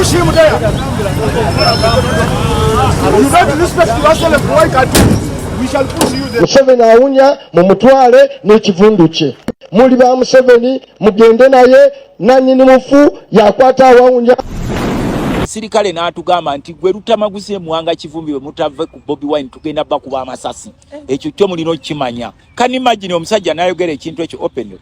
push him there. You don't respect Russell and Roy Katu. We shall push you there. Museveni awunya mumutwale n'ekivundu kye. Muli ba Museveni mugende naye nanyini mufu yakwata awunya. Sirikale n'atugamba nti gwe Lutamaguzi Muwanga Kivumbi bwe mutave ku Bobi Wine tugenda bakuba amasasi. Ekyo kyo mulino kimanya. Can imagine omusajja n'ayogera ekintu ekyo openly.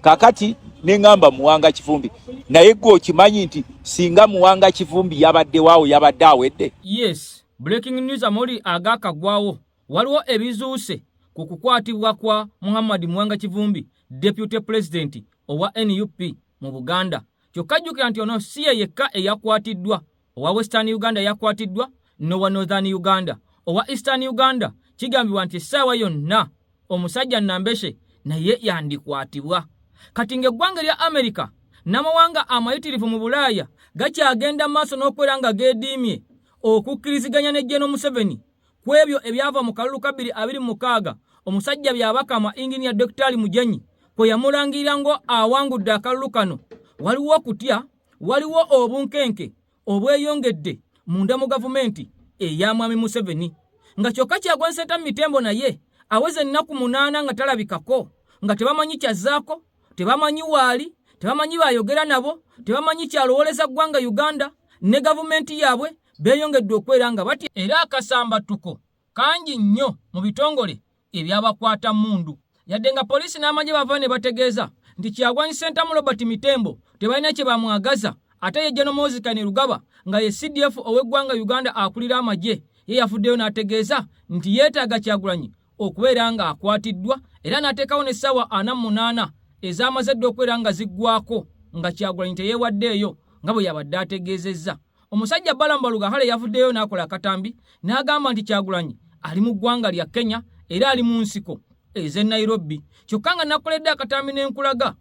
Kakati nengamba Muwanga Kivumbi naye gwe okimanyi nti singa Muwanga Kivumbi yabadde waawo yabadde awedde. Yes, breaking news amuli agakagwawo. Waliwo ebizuuse ku kukwatibwa kwa Muhammad Muwanga Kivumbi, Deputy President owa NUP mu Buganda. Kyokajjukira nti ono si ye yekka eyakwatiddwa. Owa Western Uganda yakwatiddwa, n'owa Northern Uganda. Owa Eastern Uganda kigambibwa nti essaawa yonna omusajja Nambeshe naye yandikwatibwa. Kati ng'eggwanga lya America n'amawanga amayitirivu mu Bulaaya gakyagenda maaso n'okwera nga geediimye okukkiriziganya ne General Museveni ku ebyo ebyava mu kalulu ka 2026 omusajja byabakama Engineer Dr. Mujenyi kwe yamulangirira ngo awangudde akalulu kano. Waliwo kutya, waliwo obunkenke obweyongedde munda mu gavumenti eya Mwami Museveni. Nga kyokka Kyagulanyi Ssentamu Mitembo naye aweze ennaku 8 nga talabikako, nga tebamanyi kyazzaako, tebamanyi waali, tebamanyi bayogera nabo, tebamanyi kyalowoleza ggwanga Uganda ne gavumenti yaabwe beeyongedde okwera nga bati era akasamba tuko kangi nnyo mu bitongole ebyabakwata mundu. Yadde nga poliisi n'amanyi bava ne bategeeza nti Kyagulanyi Ssentamu Robert Mitembo tebalina kye bamwagaza, ate ye General Moses Kainerugaba nga ye CDF ow'eggwanga Uganda akulira amagye ye yafuddeyo n'ategeeza nti yeetaaga Kyagulanyi okubeera nga akwatiddwa era n'ateekawo n'essaawa 48 ez'amaze dde okwera nga ziggwako nga Kyagulanyi teyeewaddeeyo nga bwe yabadde ategeezezza. Omusajja Balambaluga Hale yavuddeyo n'akola akatambi n'agamba nti Kyagulanyi ali mu ggwanga lya Kenya era ali mu nsiko ez'e Nairobi. Kyokka nga nakoledde akatambi n'enkulaga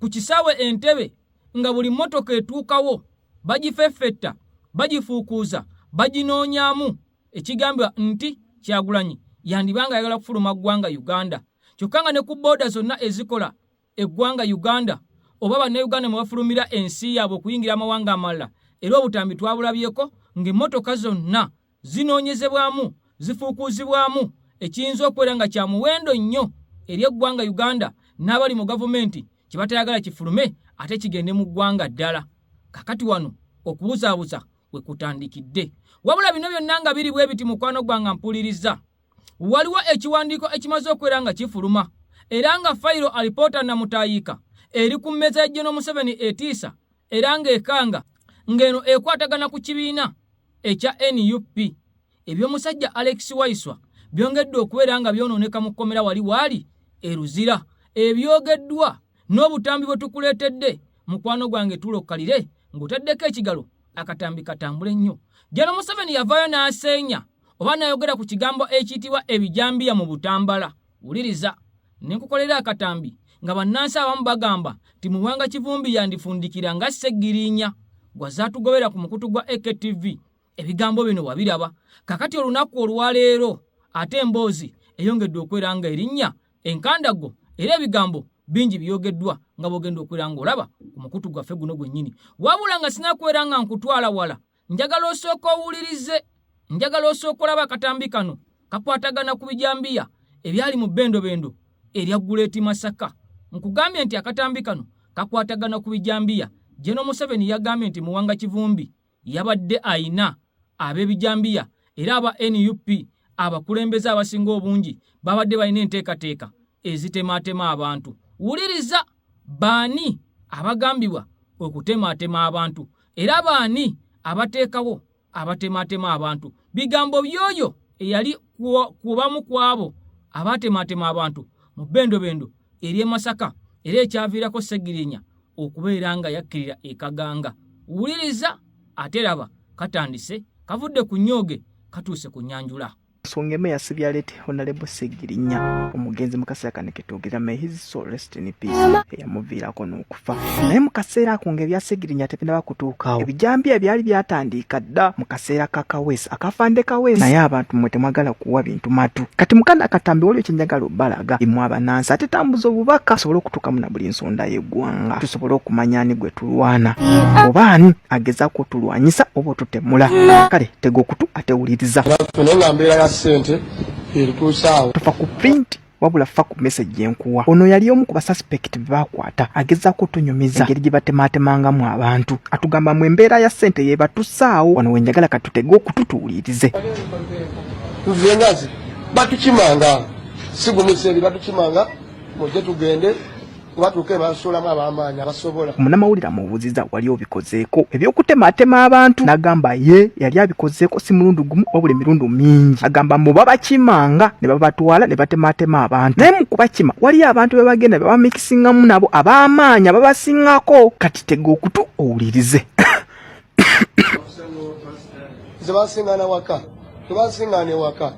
ku kisaawe Entebbe nga buli mmotoka etuukawo bagifeffetta, bagifuukuuza, baginoonyaamu ekigambibwa nti Kyagulanyi yandibanga ayagala kufuluma ggwanga Uganda. Kyokka nga ne ku booda zonna ezikola eggwanga Uganda oba bannayuganda mwe bafulumira ensi yaabwe okuyingira amawanga amalala era obutambi twabulabyeko ng'emmotoka zonna zinoonyezebwamu, zifuukuuzibwamu, ekiyinza okwera nga kya muwendo nnyo eri eggwanga Uganda n'abali mu gavumenti kye batayagala kifulume ate kigende mu ggwanga ddala. Kakati wano okubuzaabuza we kutandikidde. Wabula bino byonna nga biri bwe biti mukwano gwange mpuliriza. Waliwo ekiwandiiko ekimaze okwera nga kifuluma era nga fayiro alipoota Namutayiika eri ku mmeeza ya General Museveni etiisa era ng'ekanga ng'eno ekwatagana ku kibiina ekya NUP. Eby'omusajja Alex Waiswa byongedde okubeera nga byonooneka mu kkomera wali waali eruzira. Ebyogeddwa n'obutambi bwe tukuleetedde mukwano gwange tulokkalire ng'otaddeko ekigalo akatambi katambule nnyo. General Museveni yavaayo n'aseenya oba n'ayogera ku kigambo ekiyitibwa ebijambiya mu Butambala. Wuliriza, ne nkukolera akatambi nga bannansi abamu bagamba nti Muwanga Kivumbi yandifundikira nga Sseggirinya gwazaatugobera ku mukutu gwa AKTV. Ebigambo bino wabiraba. Kakati olunaku olwaleero ate emboozi eyongedde okwera nga erinnya enkandago era ebigambo bingi byogeddwa nga bogenda okwera nga olaba ku mukutu gwaffe guno gwennyini. Wabula nga sinakwera nga nkutwala wala, njagala osooka owulirize, njagala osooka olaba akatambi kano kakwatagana ku bijambiya ebyali mu bbendobendo erya Guleti Masaka. Nkugambye nti akatambi kano kakwatagana ku bijambiya. General Museveni yagambye nti Muwanga Kivumbi yabadde ayina ab'ebijambiya era aba NUP abakulembeze abasinga obungi babadde balina enteekateeka ezitemaatema abantu. Wuliriza, baani abagambibwa okutemaatema abantu era baani abateekawo abatemaatema abantu. Bigambo byoyo eyali kubamu kwabo abatemaatema abantu mu bbendobendo eri e Masaka era ekyaviirako Sseggirinya okubeera nga yakkirira ekaganga. Wuliriza, ate raba katandise, kavudde ku nnyoge katuuse ku nyanjula. Songeme yasibye alete Honorable Segirinya omugenzi mu kaseera kano ketwogera may his soul rest in peace eyamuviirako n'okufa naye mu kaseera ako ng'ebya Segirinya tebinaba kutuukawo ebijambiya byali byatandika dda mu kaseera ka Kaweesa akafande Kaweesa naye abantu mwe temwagala kuwa bintu matu kati mukanda Katambi waliwo kyenjagala obbalaga imwe abanansi ate tambuza obubaka tusobole okutuukamu na buli nsonda y'eggwanga tusobole okumanya ani gwe tulwana oba ani agezaako tulwanyisa oba otutemula kale tega okutu atewuliriza sente erituusaawo tufa ku print wabula fa ku message yenkuwa ono yali omu ku basuspect bebakwata agezaako tunyumiza engeri gye batemaatemangamu abantu atugamba mu embeera ya ssente yebatusaawo wano wenjagala katutege okututuwulirize tuvengazi batukimanga sigumuseeri batukimanga mujje tugende batuke basolamu abamaanya basobola munamawulira mubuziza wali obikozeeko ebyokutemaatema abantu nagamba ye yali abikozeeko si mulundi gumu wabula emirundi mingi agamba mu babakimanga ne babatwala ne batemaatema abantu naye mu kubakima waliyo abantu bebagenda bebamikisingamu nabo abamaanya babasingako kati tega okutu owulirize zebasingana waka tebasingana ewaka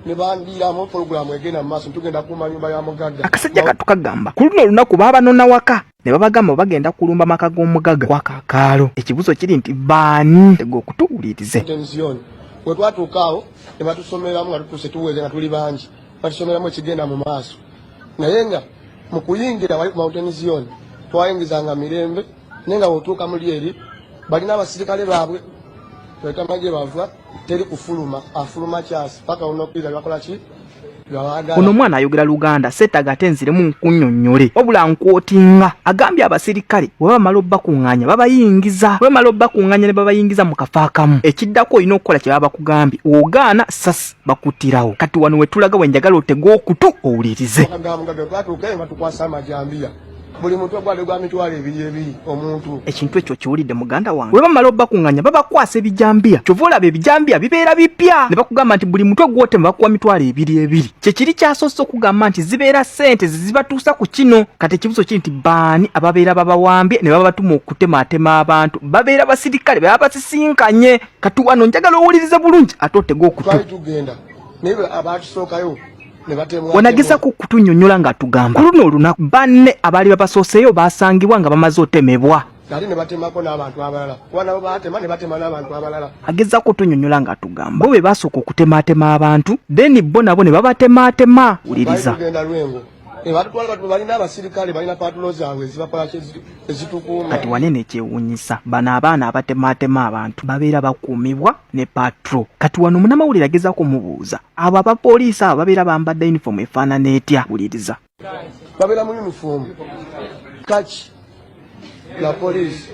nebandiramu programu egenda maaso tugenda kuma nyumba ya mugagga akasajja katukagamba ku luno olunaku babanona waka ne babagamba bagenda kulumba maka g'omugagga kwa Kakaalo ekibuzo kiri nti baani tega okutuwulirize we twatuukaawo ne batusomeramu nga tutuuse tuweze nga tuli bangi batusomeramu ekigenda mu maaso naye nga mu kuyingira wali ku Mountain Zion twayingizanga mirembe naye nga bw'otuuka muli eri balina abasirikale baabwe twetamagye bava teri kufuluma afuluma kyasi paka unokira bakola ki ono mwana ayogera Luganda setaga tenziremu nkunnyonnyole wabula nkwotinga agambye abasirikale bwe bamala obbakuŋŋaanya babayingiza bwe bamala obbakuŋŋaanya ne babayingiza mu kafo akamu ekiddako olina okukola kye baba bakugambye ogaana sasi bakutirawo kati wano we tulaga wenjagala otega okutu owulirize batukwasa amajambiya buli muntu ogwali gwa mitwalo ebiri omuntu ekintu ekyo kiwulidde muganda wange bwe bamala obbakuŋŋaanya babakwasa ebijambiya kyova olaba ebijambiya bibeera bipya ne bakugamba nti buli muntu ogwotema bakuwa mitwalo ebiri kyekiri kyasoose okugamba nti zibeera ssente zibatuusa ku kino kati ekibuzo kiri nti baani ababeera babawambye ne babatuma okutemaatema abantu babeera basirikale baba basisinkanye kati wano njagala owulirize bulungi ate otega okutu tugenda naye abatusookayo wanageza ku kutunnyonnyola nga tugamba luno olunaku banne abaali babasooseeyo basangibwa nga bamaze otemebwa ate ne batemako n'abantu abalala wanabo batema ne batema n'abantu abalala agezako otunnyonnyola nga tugamba bo be basooka okutemaatema abantu then bo nabo ne babatemaatema wuliriza tugenda Lwengo batutwala batu balina abasirikale balina patulo zaabwe ezibakola ezitukuuma kati wanene ekyewuunyisa bano abaana abatemaatema abantu babeera bakuumibwa ne patro kati wano munamawulire agezaako mubuuza abo abapoliisi abo babeera bambadde yunifoomu efaanana etya wuliriza babeera mu yunifoomu kaki la poliisi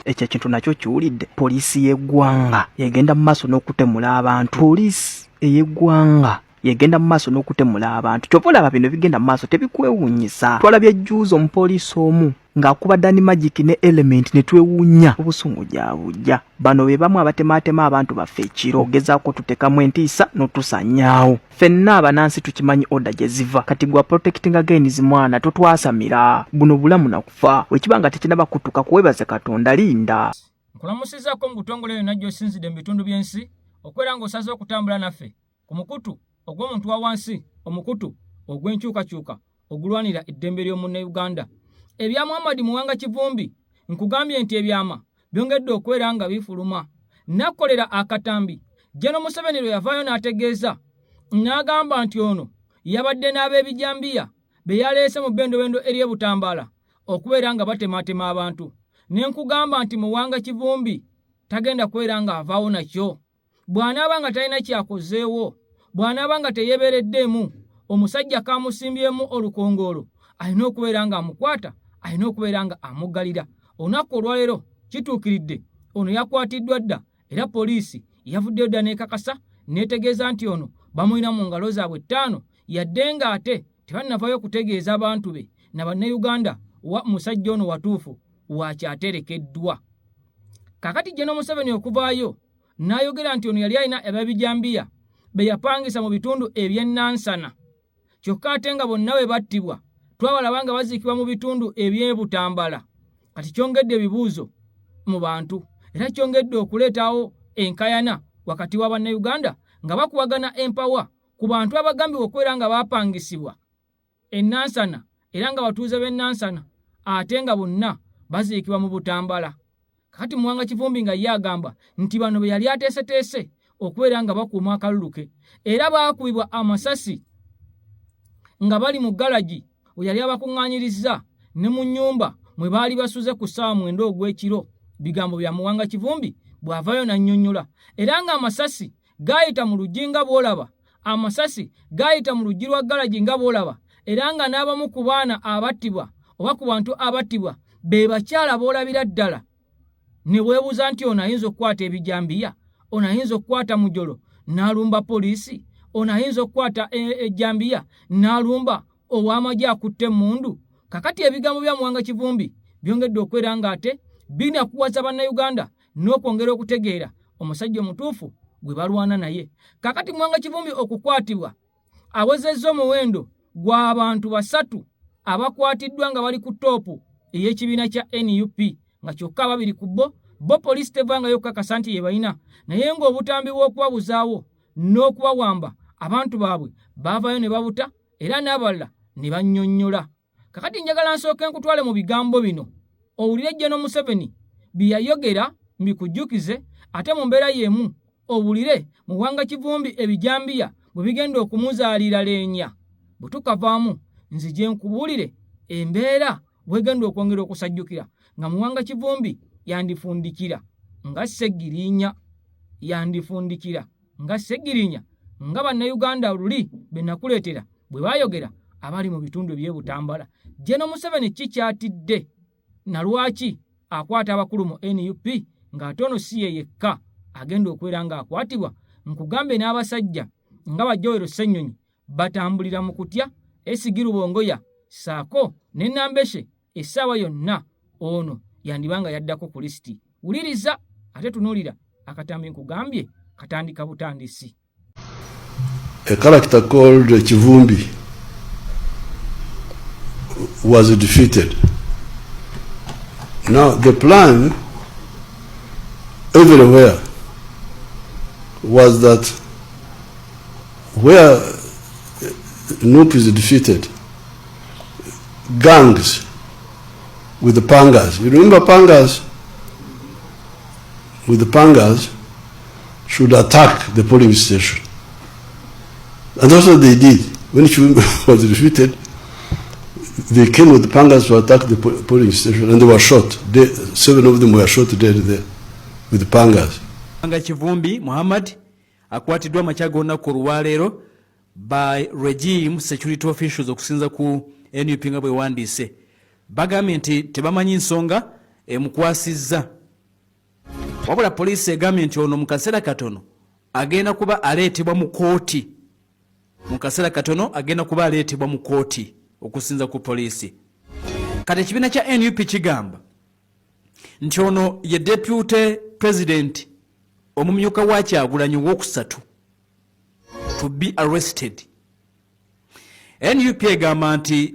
ekyo ekintu nakyo kiwulidde poliisi y'eggwanga yegenda mu maaso n'okutemula abantu poliisi ey'eggwanga yegenda mu maaso n'okutemula abantu kyova olaba bino bigenda mu maaso tebikwewuunyisa twalabye jjuuzi omupoliisi omu ng'akuba Danny Magic ne Element ne twewuunya obusungu gyabujja bano be bamu abatemaatema abantu baffe ekiro ogezaako tutekamu entiisa n'otusanyaawo ffenna abanansi tukimanyi oda gye ziva kati gwa protecting against mwana totwasamira buno bulamu nakufa wekiba nga tekinaba kutuka kuwebaze Katonda linda nkulamusizaako mu butongole yonna gy'osinzidde mu bitundu by'ensi okwera ng'osaze okutambula naffe ku mukutu ogw'omuntu wa wansi omukutu ogw'enkyukakyuka ogulwanira eddembe ly'omunnayuganda ebya Muhammad Muwanga Kivumbi nkugambye nti ebyama byongedde okwera nga bifuluma nakolera akatambi Jeno Museveni lwe yavaayo n'ategeeza n'agamba nti ono yabadde n'ab'ebijambiya be yaleese mu bendowendo ery'ebutambaala okubeera nga batemaatema abantu ne nkugamba nti Muwanga Kivumbi tagenda kwera nga avaawo nakyo bw'anaaba nga talina kyakozeewo bw'anaaba nga teyeebereddemu omusajja kamusimbyemu olukongolo alina okubeera nga amukwata alina okubeera nga amuggalira olunaku olwaleero kituukiridde ono yakwatiddwa dda era poliisi yavuddeyo dda n'ekakasa neetegeeza nti ono bamulina mu ngalo zaabwe 5 yadde nga ate tebannavaayo kutegeeza abantu be na bannayuganda wa musajja ono watuufu wakyaterekeddwa kakati Jeno Museveni okuvaayo n'ayogera nti ono yali alina ababijambiya be yapangisa mu bitundu eby'ennansana kyokka ate nga bonna we battibwa twabalaba nga baziikibwa mu bitundu eby'ebutambala kati kyongedde ebibuuzo mu bantu era kyongedde okuleetawo enkayana wakati wa bannayuganda nga bakuwagana empawa ku bantu abagambibwa okubeera nga bapangisibwa Nansana era nga batuuze b'e Nansana ate nga bonna baziikibwa mu Butambala. Kati Muwanga Kivumbi nga ye agamba nti bano be yali ateeseteese okubeera nga bakuuma akalulu ke era baakubibwa amasasi nga bali mu galagi we yali abakuŋŋaanyirizza ne mu nnyumba mwe baali basuze ku ssaawa 9 ogw'ekiro. Bigambo bya Muwanga Kivumbi bw'avaayo n'annyonnyola era nga amasasi gaayita mu luggi nga bw'olaba, amasasi gaayita mu luggi lwa galagi nga bw'olaba, era nga n'abamu ku baana abattibwa oba ku bantu abattibwa be bakyala boolabira ddala. Ne weebuuza nti ono ayinza okukwata ebijambiya, ono ayinza okukwata mujolo n'alumba poliisi, ono ayinza okukwata ejjambiya n'alumba ow'amagye akutte emmundu. Kakati ebigambo bya Muwanga Kivumbi byongedde okwera ng'ate binakuwaza bannayuganda n'okwongera okutegeera omusajja omutuufu gwe balwana naye. Kakati Muwanga Kivumbi okukwatibwa awezezza omuwendo gw'abantu 3 abakwatiddwa nga bali ku toopu ey'ekibiina kya NUP nga kyokka 2 ku bo poliisi tevangayo okukakasa nti ye balina, naye ng'obutambi bw'okubabuzaawo n'okubawamba abantu baabwe baavayo ne babuta era n'abalala ne bannyonnyola. Kakati njagala nsooke nkutwale mu bigambo bino owulire General Museveni bye yayogera mbikujjukize, ate mu mbeera y'emu owulire Muwanga Kivumbi ebijambiya bwe bigenda okumuzaalira leenya. Bwe tukavaamu nzije nkubuulire embeera bwegenda okwongera okusajjukira nga Muwanga Kivumbi yandifundikira nga Ssegiriinya, yandifundikira nga Ssegiriinya nga bannayuganda luli be nakuleetera bwe baayogera abali mu bitundu by'e Butambala. General Museveni kikyatidde na lwaki akwata abakulu mu NUP ng'ate ono si ye yekka agenda okubeera ng'akwatibwa. Nkugambe n'abasajja nga Bajjoero Ssennyonyi batambulira mu kutya, Esigiru Bongoya saako ne Nambeshe essaawa yonna ono yandibanga yaddako ku lisiti. Wuliriza ate tunuulira akatambi nkugambye katandika butandisi. A character called Kivumbi was defeated. Now the plan everywhere was that where NUP is defeated, gangs with the pangas. You remember pangas? With the pangas should attack the polling station. And that's what they did. When Kivumbi was defeated, they came with the pangas to attack the polling station and they were shot. 7 of them were shot dead there with the pangas. Muwanga Kivumbi Muhammad akwatiddwa makya gonna ku lwaleero by regime security officials okusinza ku NUP nga bwe wandiise. Bagambye nti tebamanyi nsonga emukwasizza. Wabula poliisi egambye nti ono mu kaseera katono agenda kuba aleetebwa mu kooti. Mu kaseera katono agenda kuba aleetebwa mu kooti okusinza ku poliisi. Kati ekibiina kya NUP kigamba nti ono ye deputy president omumyuka wa Kyagulanyi owokusatu to be arrested. NUP egamba nti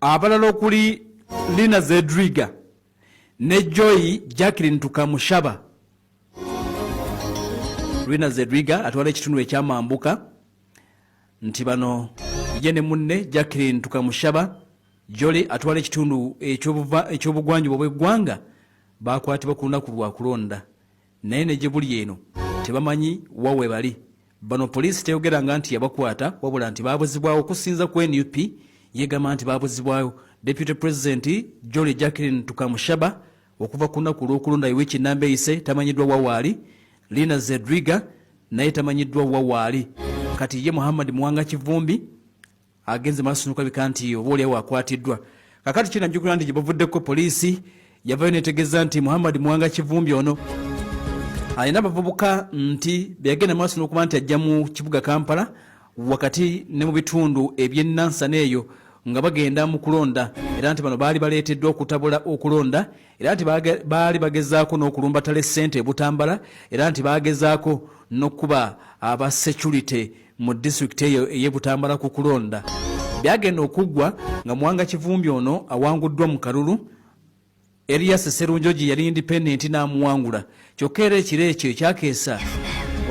abalala okuli Lina Zedriga ne Joy Jacqueline Tukamushaba. Lina Zedriga atwala ekitundu ekyamambuka nti bano ye ne munne Jacqueline Tukamushaba, Joy atwala ekitundu eky'obugwanjuba bw'eggwanga bakwatibwa ku lunaku lwa kulonda. Naye ne gye buli eno tebamanyi wawe bali. Bano poliisi teyogeranga nti yabakwata wabula nti baabuzibwawo okusinza ku NUP yegamba nti baabuzibwawo Deputy President Joy Jacqueline Tukamushaba okuva ku lunaku lw'okulonda Iweki Nambeyise tamanyiddwa wawaali, Lina Zedriga naye tamanyiddwa wawaali. Kati ye Muhammad Muwanga Kivumbi agenze maaso n'okulabika nti oboolyawo akwatiddwa. Kakati kino njukira nti gye bavuddeko poliisi yavayo netegeeza nti Muhammad Muwanga Kivumbi ono alina abavubuka nti byagenda maaso n'okuba nti ajja mu kibuga Kampala wakati ne mu bitundu eby'ennansana eyo nga bagenda mu kulonda, era nti bano baali baleeteddwa okutabula okulonda, era nti baali bagezaako n'okulumba tale ssente e Butambala, era nti bagezaako n'okuba aba security mu district eyo ey'e Butambala ku kulonda. Byagenda okuggwa nga Muwanga Kivumbi ono awanguddwa mu kalulu. Elias Sserunjogi yali independent n'amuwangula. Kyokka era ekiro ekyo ekyakeesa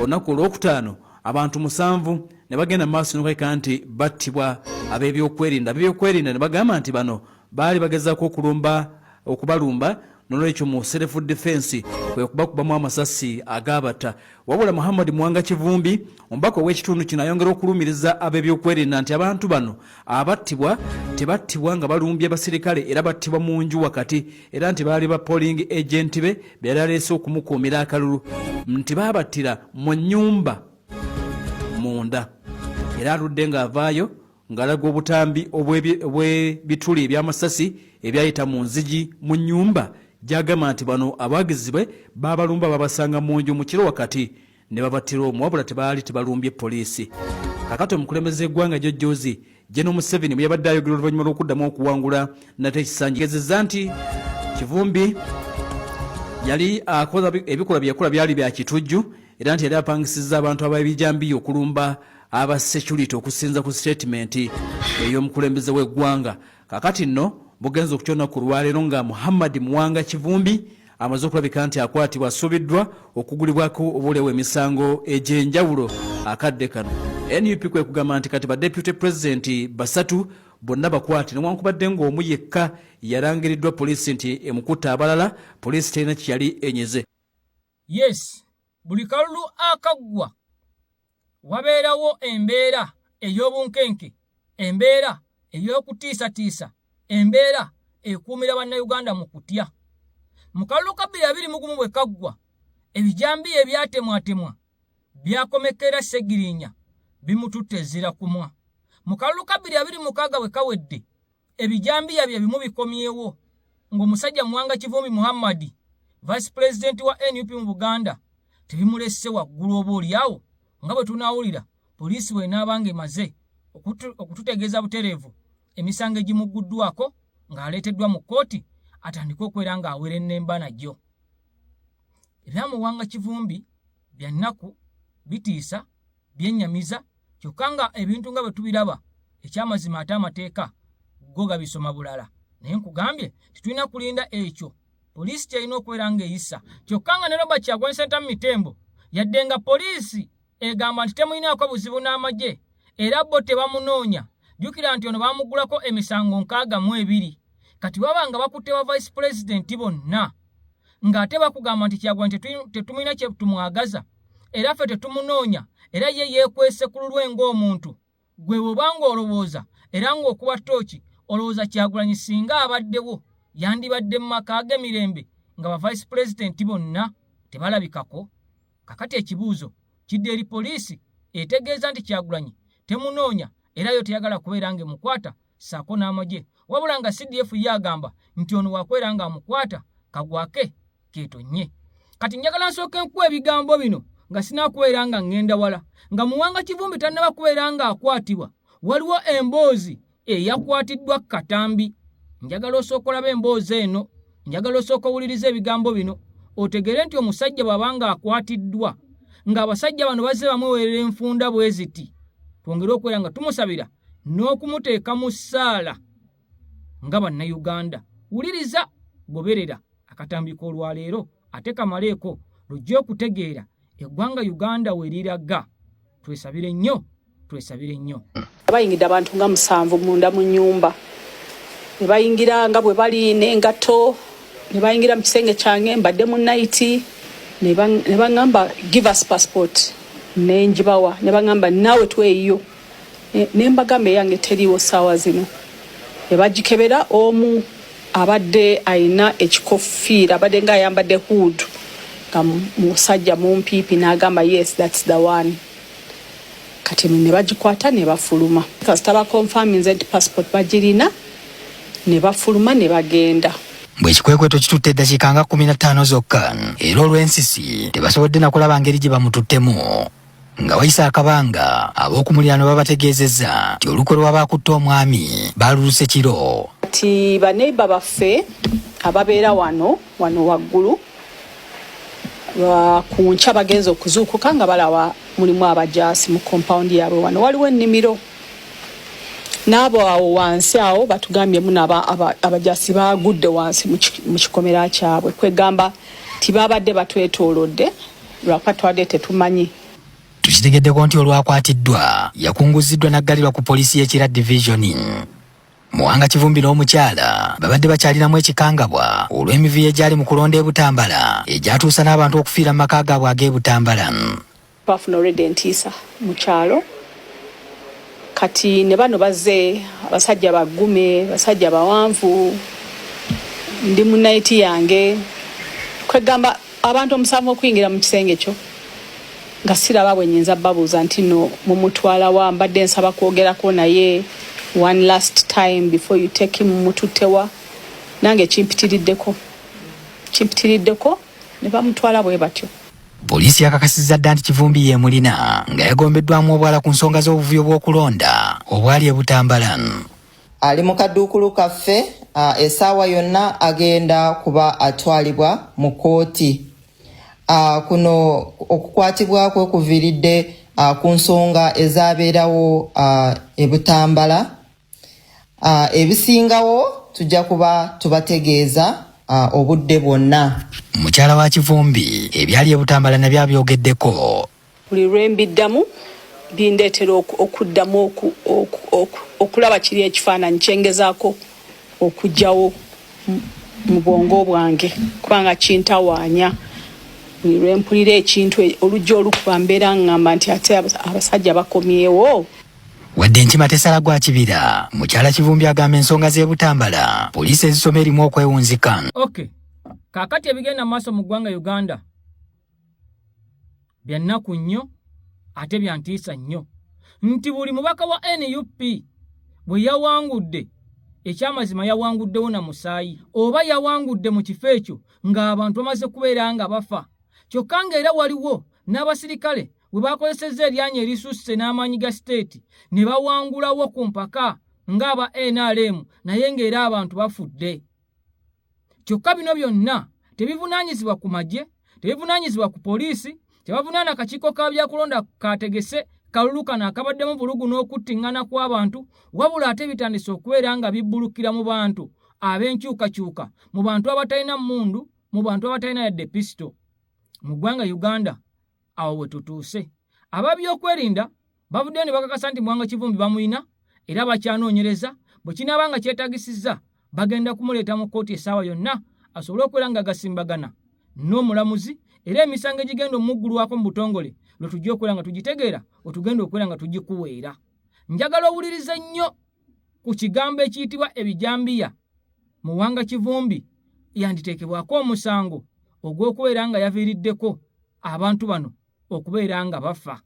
olunaku olwokutaano abantu 7 ne bagenda maaso n'okweka nti battibwa ab'ebyokwerinda ne bagamba nti bano baali bagezaako okubalumba n'olwekyo mu self defense kwe kubakubamu amasasi agaabata. Wabula Muhammad Mwanga Kivumbi omubaka w'ekitundu kino ayongera okulumiriza ab'ebyokwerinda nti abantu bano abattibwa tebattibwa nga balumbye basirikale era battibwa mu nju wakati, era nti baali ba polling agent be yali aleese okumukuumira akalulu, nti baabattira mu nnyumba munda, era aludde ng'avaayo ng'alaga obutambi obw'ebituli eby'amasasi ebyayita mu nzigi mu nnyumba gy'agamba nti bano abagizi be baabalumba babasanga mu nju mu kiro wakati ne babattira omwo, wabula tebalumbye poliisi. Kakati omukulembeze eggwanga Jjojjoozi General Museveni bwe yabadde ayogera oluvannyuma lw'okuddamu okuwangula nate ekisanja gezezza nti Kivumbi yali akola ebikolwa byeyakola byali bya kitujju, era nti yali apangisizza abantu ab'ebijambiya okulumba aba security okusinza ku statement ey'omukulembeze w'eggwanga. Kakati nno bugenza okukyona ku lwaleero nga Muhammad Mwanga Kivumbi amaze okulabika nti akwatibwa asubiddwa okugulibwako obulewo emisango egy'enjawulo akadde kano. NUP kwe kugamba nti kati ba deputy president basatu bonna bakwate, newankubadde ng'omu yekka yalangiriddwa poliisi nti emukutte abalala poliisi terina kyeyali enyeze. Yes, buli kalulu akaggwa wabeerawo embeera ey'obunkenke, embeera ey'okutiisatiisa, embeera ekuumira bannayuganda mu kutya. Mu kalulu ka 2021 bwe kaggwa, ebijambiya ebyatemwatemwa byakomekera Segirinya bimututte ezira kumwa. Mu kalulu ka 2026 bwe kawedde, ebijambiya bye bimu bikomyewo ng'omusajja Mwanga Kivumbi Muhammad, vice president wa NUP mu Buganda, tebimulesse waggulu oboolyawo nga bwe tunaawulira poliisi bw'enaabanga emaze okututegeeza butereevu emisango egimugguddwako ng'aleeteddwa mu kkooti atandika okwera ng'awera ennemba najjo. Ebya Mwanga Kivumbi bya nnaku, bitiisa, byennyamiza, kyokka nga ebintu nga bwe tubiraba ekyamazima ate amateeka go gabisoma bulala. Naye nkugambye tetulina kulinda ekyo poliisi kyalina okubeera ng'eyisa. Kyokka nga ne Robert Kyagulanyi Ssentamu Mitembo yadde nga poliisi egamba nti temulinaako buzibu n'amagye era bo tebamunoonya, jjukira nti ono baamugulako emisango 62. Kati baba nga bakutte ba vice president bonna ng'ate bakugamba nti Kyagulanyi tetumulina kye tumwagaza era ffe tetumunoonya era ye yeekwese ku lulwe ng'omuntu, gwe bw'obanga olowooza era ng'okuba ttooki olowooza Kyagulanyi singa abaddewo yandibadde mu maka ag'emirembe nga ba vice president bonna tebalabikako. Kakati ekibuuzo kidde eri poliisi etegeeza nti Kyagulanyi temunoonya era yo teyagala kubeera ng'emukwata saako n'amagye, wabula nga CDF ye agamba nti ono wakwera ng'amukwata kagwake keetonnye. Kati njagala nsooke nkuwa ebigambo bino nga sinaakubeera nga ngenda wala, nga Mwanga Kivumbi tannaba kubeera ng'akwatibwa waliwo emboozi eyakwatiddwa Katambi. Njagala osooka olaba emboozi eno, njagala osooka owuliriza ebigambo bino otegere nti omusajja bw'abanga akwatiddwa ng'abasajja bano bazze bamuweerera enfunda bwe ziti, twongere okwera nga tumusabira n'okumuteeka mu ssaala nga bannayuganda. Wuliriza, goberera akatambi k'olwaleero ate kamaleeko lujja okutegeera eggwanga Uganda we liraga. Twesabire nnyo, twesabire nnyo. Bayingidde abantu nga 7 munda mu nnyumba, ne bayingira nga bwe bali n'engato, ne bayingira mu kisenge kyange mbadde mu naiti, ne baŋŋamba give us passport, ne njibawa, ne baŋŋamba naawe tweyiyo, ne mbagamba eyange teriiwo ssaawa zino. Ne bagikebera, omu abadde ayina ekikofiira, abadde ng'ayambadde hood, nga musajja mumpiipi, n'agamba yes that's the one. Kati ne bagikwata ne bafuluma. Kasita bakonfaminze nti passport bagirina, ne bafuluma ne bagenda. Bw'ekikwekweto kitutte eddakiika nga 15 zokka era olw'ensisi tebasobodde nakulaba ngeri gye bamututtemu. Nga wayisa akabanga ab'okumuliraano babategeezezza nti olukwe lw'abaakutte omwami baaluluse kiro. Kati baneiba baffe ababeera wano waggulu ku nkya bagenza okuzuukuka nga balaba mulimu abajaasi mu kompawundi yaabwe wano. Waliwo ennimiro n'abo awo wansi awo batugambye munaba abajaasi baagudde wansi mu kikomera kyabwe, kwegamba tibabadde batwetoolodde lwakuba twadde tetumanyi. tukitegeddeko nti olwakwatiddwa yakunguziddwa n'aggalirwa ku poliisi y'Ekira Division. Muwanga Kivumbi n'omukyala babadde bakyalinamu ekikangabwa olw'emivuyo egyali mu kulonda e Butambala egyatuusa n'abantu okufiira mu maka gaabwe ag'e Butambala. Bafuna olwedde entiisa mu kyalo kati ne bano bazze abasajja bagume basajja bawanvu ndi mu naiti yange kwegamba abantu omusanvu okuyingira mu kisenge kyo nga siraba bwe nnyinza babuuza nti no mumutwala wa mbadde nsaba kwogerako naye one last time before you take him mututewa nange kimpitiriddeko ne bamutwala bwe batyo. Poliisi yakakasizza dda nti Kivumbi ye mulina nga yagombeddwamu obwala ku nsonga z'obuvuyo bw'okulonda obwali e Butambala. Ali mu kaduukulu kaffe essaawa yonna agenda kuba atwalibwa mu kooti. Kuno okukwatibwa kwe kuviiridde ku nsonga ezaabeerawo e Butambala. Ebisingawo tujja kuba tubategeeza obudde bwonna. Mukyala wa Kivumbi ebyali e Butambala nabyo abyogeddeko. Buli lwembiddamu bindeetera okuddamu okulaba kiri ekifaananyi kyengezaako okugyawo mu bwongo bwange kubanga kintawaanya. Buli lwempulira ekintu olujja olukuba mbeera ngamba nti ate abasajja bakomyewo. Wadde enkima tesala gwa kibira, mukyala Kivumbi agamba ensonga z'e Butambala poliisi ezisoma erimu okwewunzika. Okay. Kakati ebigenda maaso mu ggwanga Uganda bya nnaku nnyo ate bya ntiisa nnyo nti buli mubaka wa NUP bwe yawangudde ekyamazima yawanguddewo na musaayi oba yawangudde mu kifo ekyo ng'abantu bamaze kubeera nga bafa. Kyokka ng'era waliwo n'abasirikale bwe bakozesezza eryanya erisusse n'amaanyi ga state ne bawangulawo ku mpaka ng'aba NRM naye ng'era abantu bafudde. Kyokka bino byonna tebivunaanyizibwa ku magye, tebivunaanyizibwa ku poliisi, tebavunaana akakiiko ka byakulonda kategese kalulu kano akabaddemu bulugu n'okuttiŋŋana kw'abantu, wabula ate bitandise okubeera nga bibbulukira mu bantu ab'enkyukakyuka, mu bantu abatalina mmundu, mu bantu abatalina yadde pisito. Mu ggwanga Uganda awo we tutuuse. Ababyokwerinda bavuddeyo ne bakakasa nti Muwanga Kivumbi bamuyina era bakyanoonyereza, bwe kinaaba nga kyetaagisizza bagenda kumuleeta mu kkooti essaawa yonna asobole okubeera nga gasimbagana n'omulamuzi era emisango egigenda omuggulwako mu butongole lwe tujja okubeera nga tugitegeera otugenda okubeera nga tugikuweera. Njagala owulirize nnyo ku kigambo ekiyitibwa ebijambiya. Muwanga Kivumbi yanditeekebwako omusango ogw'okubeera nga yaviiriddeko abantu bano okubeera nga bafa.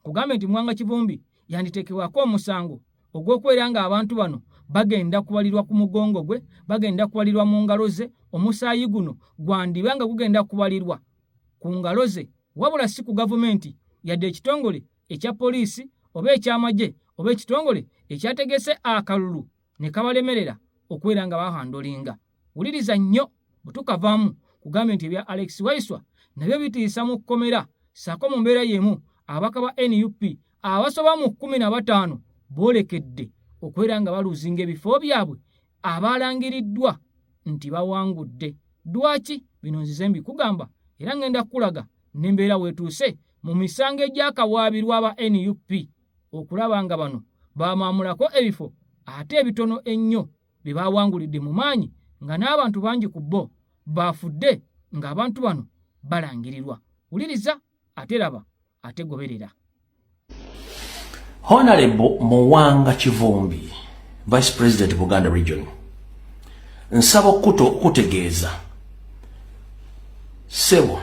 Kugambe nti Muwanga Kivumbi yanditeekebwako omusango ogw'okubeera nga abantu bano bagenda kubalirwa ku mugongo gwe, bagenda kubalirwa mu ngalo ze, omusaayi guno gwandiba nga gugenda kubalirwa ku ngalo ze, wabula si ku gavumenti yadde ekitongole ekya poliisi oba ekyamagye oba ekitongole ekyategese akalulu ne kabalemerera okubeera nga bahandolinga. Wuliriza nnyo bwe tukavaamu kugambe nti ebya Alex Waiswa nabyo bitiisa mu kkomera, ssaako mu mbeera y'emu ababaka ba NUP abasoba mu 15 boolekedde okubeera nga baluzinga ebifo byabwe abalangiriddwa nti bawangudde. Lwaki bino nzize mbikugamba era ngenda kukulaga n'embeera weetuuse mu misango egyakawaabirwa aba NUP okulaba nga bano bamaamulako ebifo ate ebitono ennyo bye bawangulidde mu maanyi nga n'abantu bangi ku bo bafudde ng'abantu bano balangirirwa. Wuliriza ate raba ate goberera. Honorable Muwanga Kivumbi, Vice President Buganda Region, nsaba kutegeeza sebo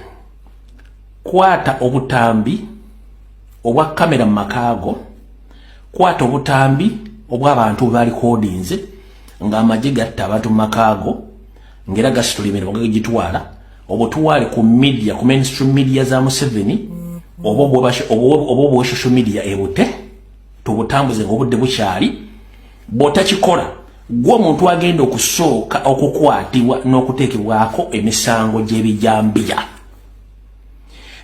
kwata obutambi obwa kamera mu makaago, kwata obutambi obw'abantu bali kodinze ng'amagye gatta abantu mu makaago ngera gasitulimira bagagitwala obutuwale ku media, ku mainstream media za Museveni obo social media ebute tubutambuze ng'obudde bukyali bw'otakikola gwe omuntu agenda okusooka okukwatibwa n'okuteekebwako emisango gy'ebijambiya.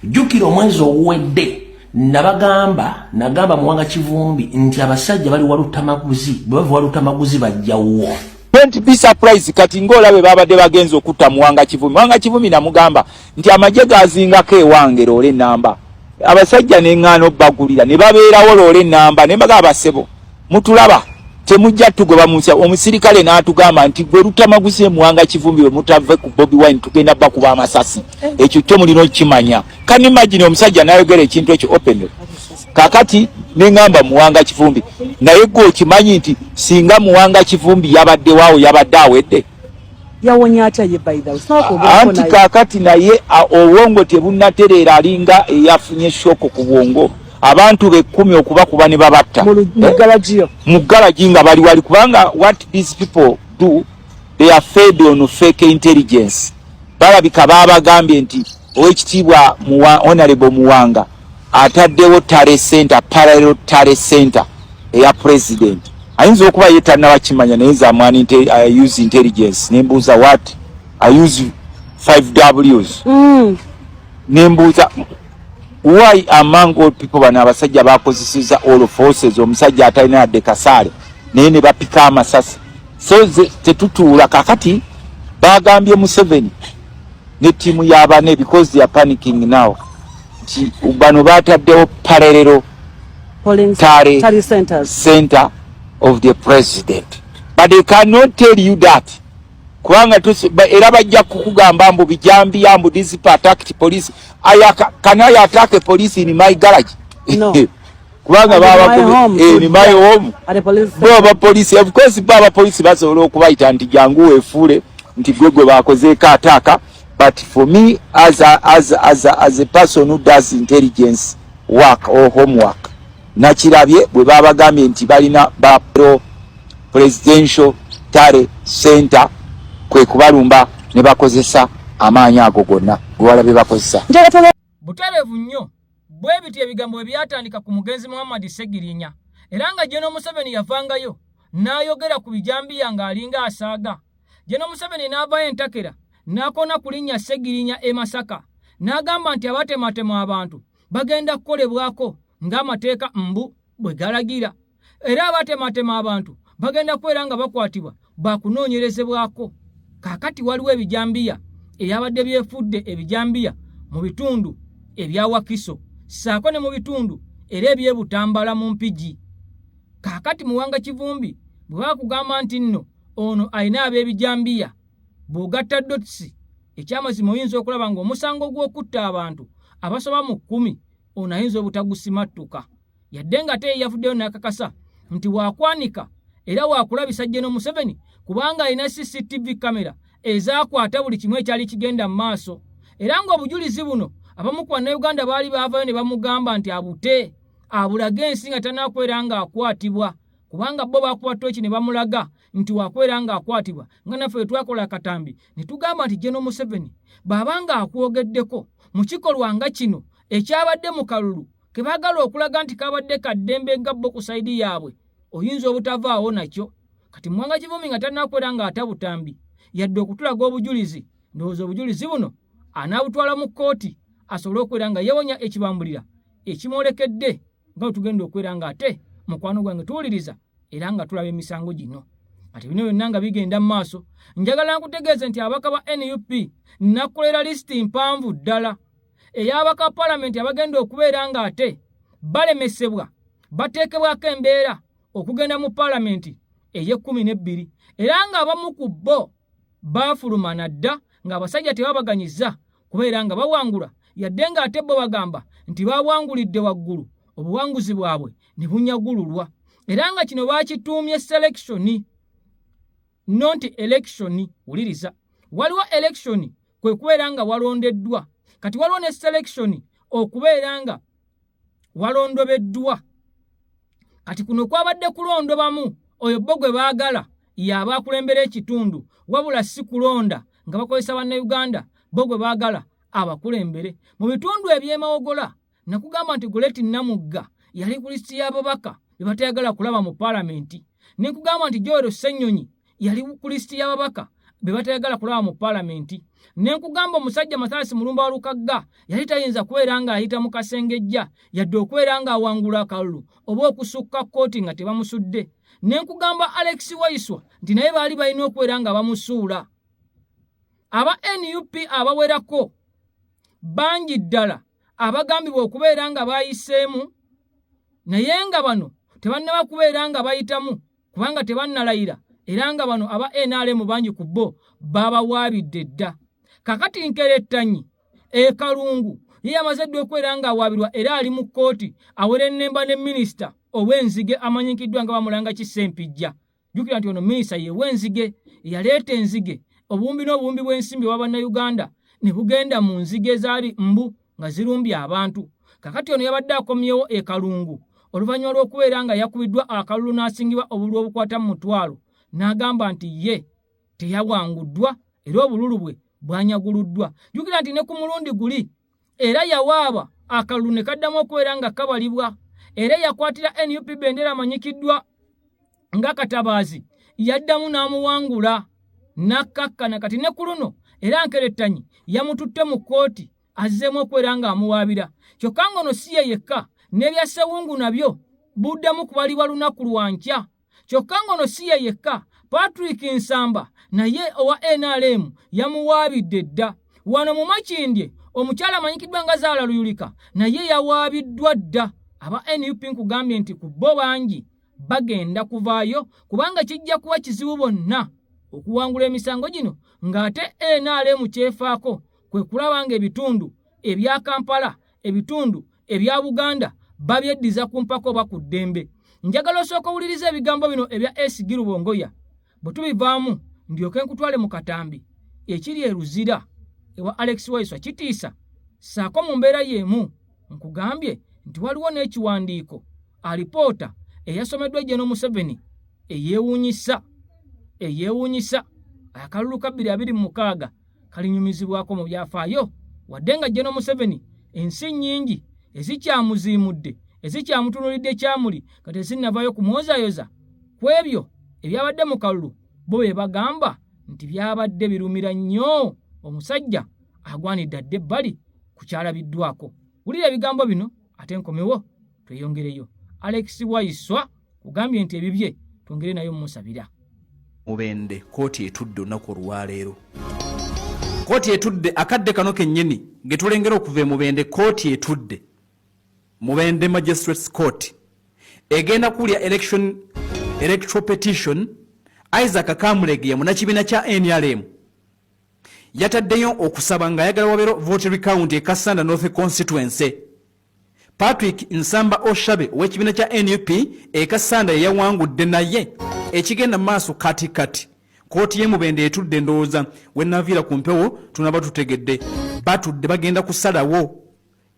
Jjukira omwezi oguwedde nagamba Muwanga Kivumbi nti abasajja bali walutamaguzi, bwe bava walutamaguzi bajjawo. Don't be surprised kati ng'olabe babadde bagenza okutta Muwanga Kivumbi. Muwanga Kivumbi namugamba nti amagye gazingako ewange loole namba. abasajja n'eŋŋaano bagulira ne babeerawo loole namba ne bagamba basebo mutulaba temujja tugoba mu nsi omusirikale n'atugamba nti gwe Lutamaguzi Muwanga Kivumbi bwe mutave ku Bobi Wine tugenda bakuba amasasi ekyo kyo mulina okimanya. Can imagine omusajja n'ayogera ekintu ekyo open kakati n'eŋŋamba Muwanga Kivumbi naye gwe okimanyi nti singa Muwanga Kivumbi yabadde waawo yabadde awedde yawonya atya ye by the way anti kakati naye obwongo tebunnatereera alinga eyafunye shoko ku bwongo abantu be 10 okuba kuba ne babatta mu galaji nga bali wali kubanga what these people do they are fed on fake intelligence balabika babagambye nti owekitiibwa honorable Muwanga ataddewo tare center parallel tare center eya president ayinza okuba yetanna bakimanya naye zamani I use intelligence nembuuza what I use 5Ws nembuuza why among all people bana abasajja bakozeseza all forces omusajja atalina yadde kasaale naye ne bapika amasasi so tetutuula kakati bagambye Museveni ne tiimu y'abane because they are panicking now nti bano bataddewo parallel tare center of the president but they cannot tell you that kubanga era bajja kukugamba mbu bijambi ambu this attacked police can I attack a police in my garage no kubanga baba in my home baba police of course baba police basobola okubayita nti jangu wefuule nti gwegwe bakozeeko ataka but for me as a person who does intelligence work or homework nakirabye bwe babagambye nti balina ba presidential tare center kwe kubalumba ne bakozesa amaanyi ago gonna gwalabe bakozesa buterevu nnyo bwe biti ebigambo ebyatandika ku mugenzi Muhammad Segirinya era nga Jeno Museveni yavangayo n'ayogera ku bijambi yanga alinga asaaga. Jeno Museveni n'avayo entakera n'akona kulinnya Segirinya e Masaka n'agamba nti abatematema abantu bagenda kukolebwako ng'amateeka mbu bwe galagira era abatematema abantu bagenda kwera nga bakwatibwa bakunoonyerezebwako. Kakati waliwo ebijambiya eyabadde byefudde ebijambiya mu bitundu ebya Wakiso saako ne mu bitundu era ebyebutambala mu Mpigi. Kakati Muwanga Kivumbi bwe bakugamba nti nno ono ayina ab'ebijambiya bw'ogatta dotisi ekyamazima oyinza okulaba ng'omusango gw'okutta abantu abasoba mu 10 ono ayinza obutagusimattuka yadde nga ate yafuddeyo n'akakasa nti wakwanika era wakulabisa Jeno Museveni kubanga alina CCTV kamera ezakwata buli kimu ekyali kigenda mu maaso era ng'obujulizi buno abamu ku Bannayuganda baali baavayo ne bamugamba nti abute abulage ensi nga tanaakwera nga akwatibwa kubanga bo bakuba toki ne bamulaga nti wakwera nga akwatibwa nga naffe twakola katambi ne tugamba nti Jeno Museveni babanga akwogeddeko mu kikolwa nga kino ekyabadde mu kalulu ke baagala okulaga nti kabadde kaddembe nga bo ku saidi yaabwe oyinza obutavaawo nakyo. Kati Muwanga Kivumbi nga tanaakwera nga atabutambi yadde okutulaga obujulizi ndowooza obujulizi buno anaabutwala mu kkooti asobole okwera nga yewonya ekibambulira ekimwolekedde nga tugenda okwera nga ate mukwano gwange tuwuliriza era nga tulaba emisango gino. Kati bino byonna nga bigenda mu maaso njagala nkutegeeze nti abaka ba NUP nakolera lisiti mpanvu ddala ey'abaka palamenti abagenda okubeera nga ate balemesebwa bateekebwako embeera okugenda mu palamenti eye12 era nga abamu ku bo baafuluma nadda nga abasajja tebabaganyiza kubeera nga bawangula yadde nga ate bo bagamba nti bawangulidde waggulu obuwanguzi bwabwe ne bunyagululwa era nga kino baakituumye selection not election. Wuliriza waliwo election kwe kubeera nga walondeddwa kati waliwo ne selection okubeera nga walondobeddwa. Kati kuno kwabadde kulondobamu oyo bo gwe baagala yaba akulembera ekitundu wabula si kulonda nga bakozesa Bannayuganda bo gwe baagala abakulembere mu bitundu eby'emawogola. Nakugamba nti Goleti Namugga yali ku lisiti y'ababaka be batayagala kulaba mu palamenti. Nekugamba nti Joel Ssenyonyi yali ku lisiti y'ababaka be batayagala kulaba mu palamenti. Nenkugamba omusajja Mathias Mulumba wa Lukagga yali tayinza kubeera nga ayita mu kasengejja yadde okubeera nga awangula akalulu oba okusukka kkooti nga tebamusudde. Nenkugamba Alex Waiswa nti naye baali balina okubeera nga bamusuula. Aba NUP abawerako bangi ddala abagambibwa okubeera nga bayiseemu naye nga bano tebannaba kubeera nga bayitamu kubanga tebannalayira era nga bano aba NRM bangi ku bo babawaabidde dda. Kakati Nkerettanyi Kalungu ye yamaze dde okwera nga awaabirwa era ali mu kkooti awera ennemba ne minisita ow'enzige amanyikiddwa nga bamulanga Kisempijja. Jjukira nti ono minisita ye w'enzige yaleeta enzige obumbi n'obumbi bw'ensimbi wa bannayuganda ne bugenda mu nzige ezaali mbu nga zirumbye abantu. Kakati ono yabadde akomyewo Kalungu oluvannyuma lw'okubeera nga yakubiddwa akalulu n'asingibwa obululu obukwata mu mutwalo n'agamba nti ye teyawanguddwa era obululu bwe bwanyaguluddwa. Jjukira nti ne ku mulundi guli era yawaaba akalulu ne kaddamu okubeera nga kabalibwa era yakwatira NUP bendera amanyikiddwa nga Katabaazi yaddamu n'amuwangula n'akkakkana kati ne ku luno era Nkerettanyi yamututte mu kkooti azzeemu okubeera nga amuwaabira. Kyokka ng'ono si ye yekka n'ebya Ssewungu nabyo buddamu kubalibwa lunaku lwa nkya. Kyokka ng'ono si ye yekka Patrick Nsamba naye owa NRM yamuwaabidde dda. Wano mu Makindye omukyala amanyikiddwa nga Zaala Luyulika naye yawaabiddwa dda. Aba NUP nkugambye nti ku bo bangi bagenda kuvaayo kubanga kijja kuba kizibu bonna okuwangula emisango gino ng'ate NRM kyefaako kwe kulaba nga ebitundu ebya Kampala ebitundu ebya Buganda babyeddiza ku mpaka oba ku ddembe. Njagala osooka owuliriza ebigambo bino ebya S. Girubongoya bwe tubivaamu ndyoke nkutwale mu katambi ekiri e Luzira ewa Alex Waiswa kitiisa saako mu mbeera y'emu nkugambye nti waliwo n'ekiwandiiko alipoota eyasomeddwa General Museveni eyeewuunyisa akalulu ka 2026 kalinyumizibwako mu byafaayo wadde nga General Museveni ensi nnyingi ezikyamuziimudde ezikyamutunuulidde kyamuli kati ezinnavaayo kumwozayoza ku ebyo ebyabadde mu kalulu bo be bagamba nti byabadde birumira nnyo omusajja agwanidde adde ebbali ku kyalabiddwako. Wulira ebigambo bino ate nkomewo tweyongereyo. Alex Waiswa kugambye nti ebibye twongere nayo musabira. Mubende kooti etudde olunaku olwaleero. Kooti etudde akadde kano kennyini getulengera okuva e Mubende. Kooti etudde Mubende Magistrates Court egenda kulya electoral petition Isaac Kamulege ya munakibiina kya NRM yataddeyo okusaba nga ayagala wabeero vote recount e Kassanda North Constituency. Patrick Nsamba Oshabe ow'ekibiina kya NUP e Kassanda yawangudde naye ekigenda maaso kati kooti ye Mubende etudde ndowooza we naviira ku mpewo tunaba tutegedde batudde bagenda kusalawo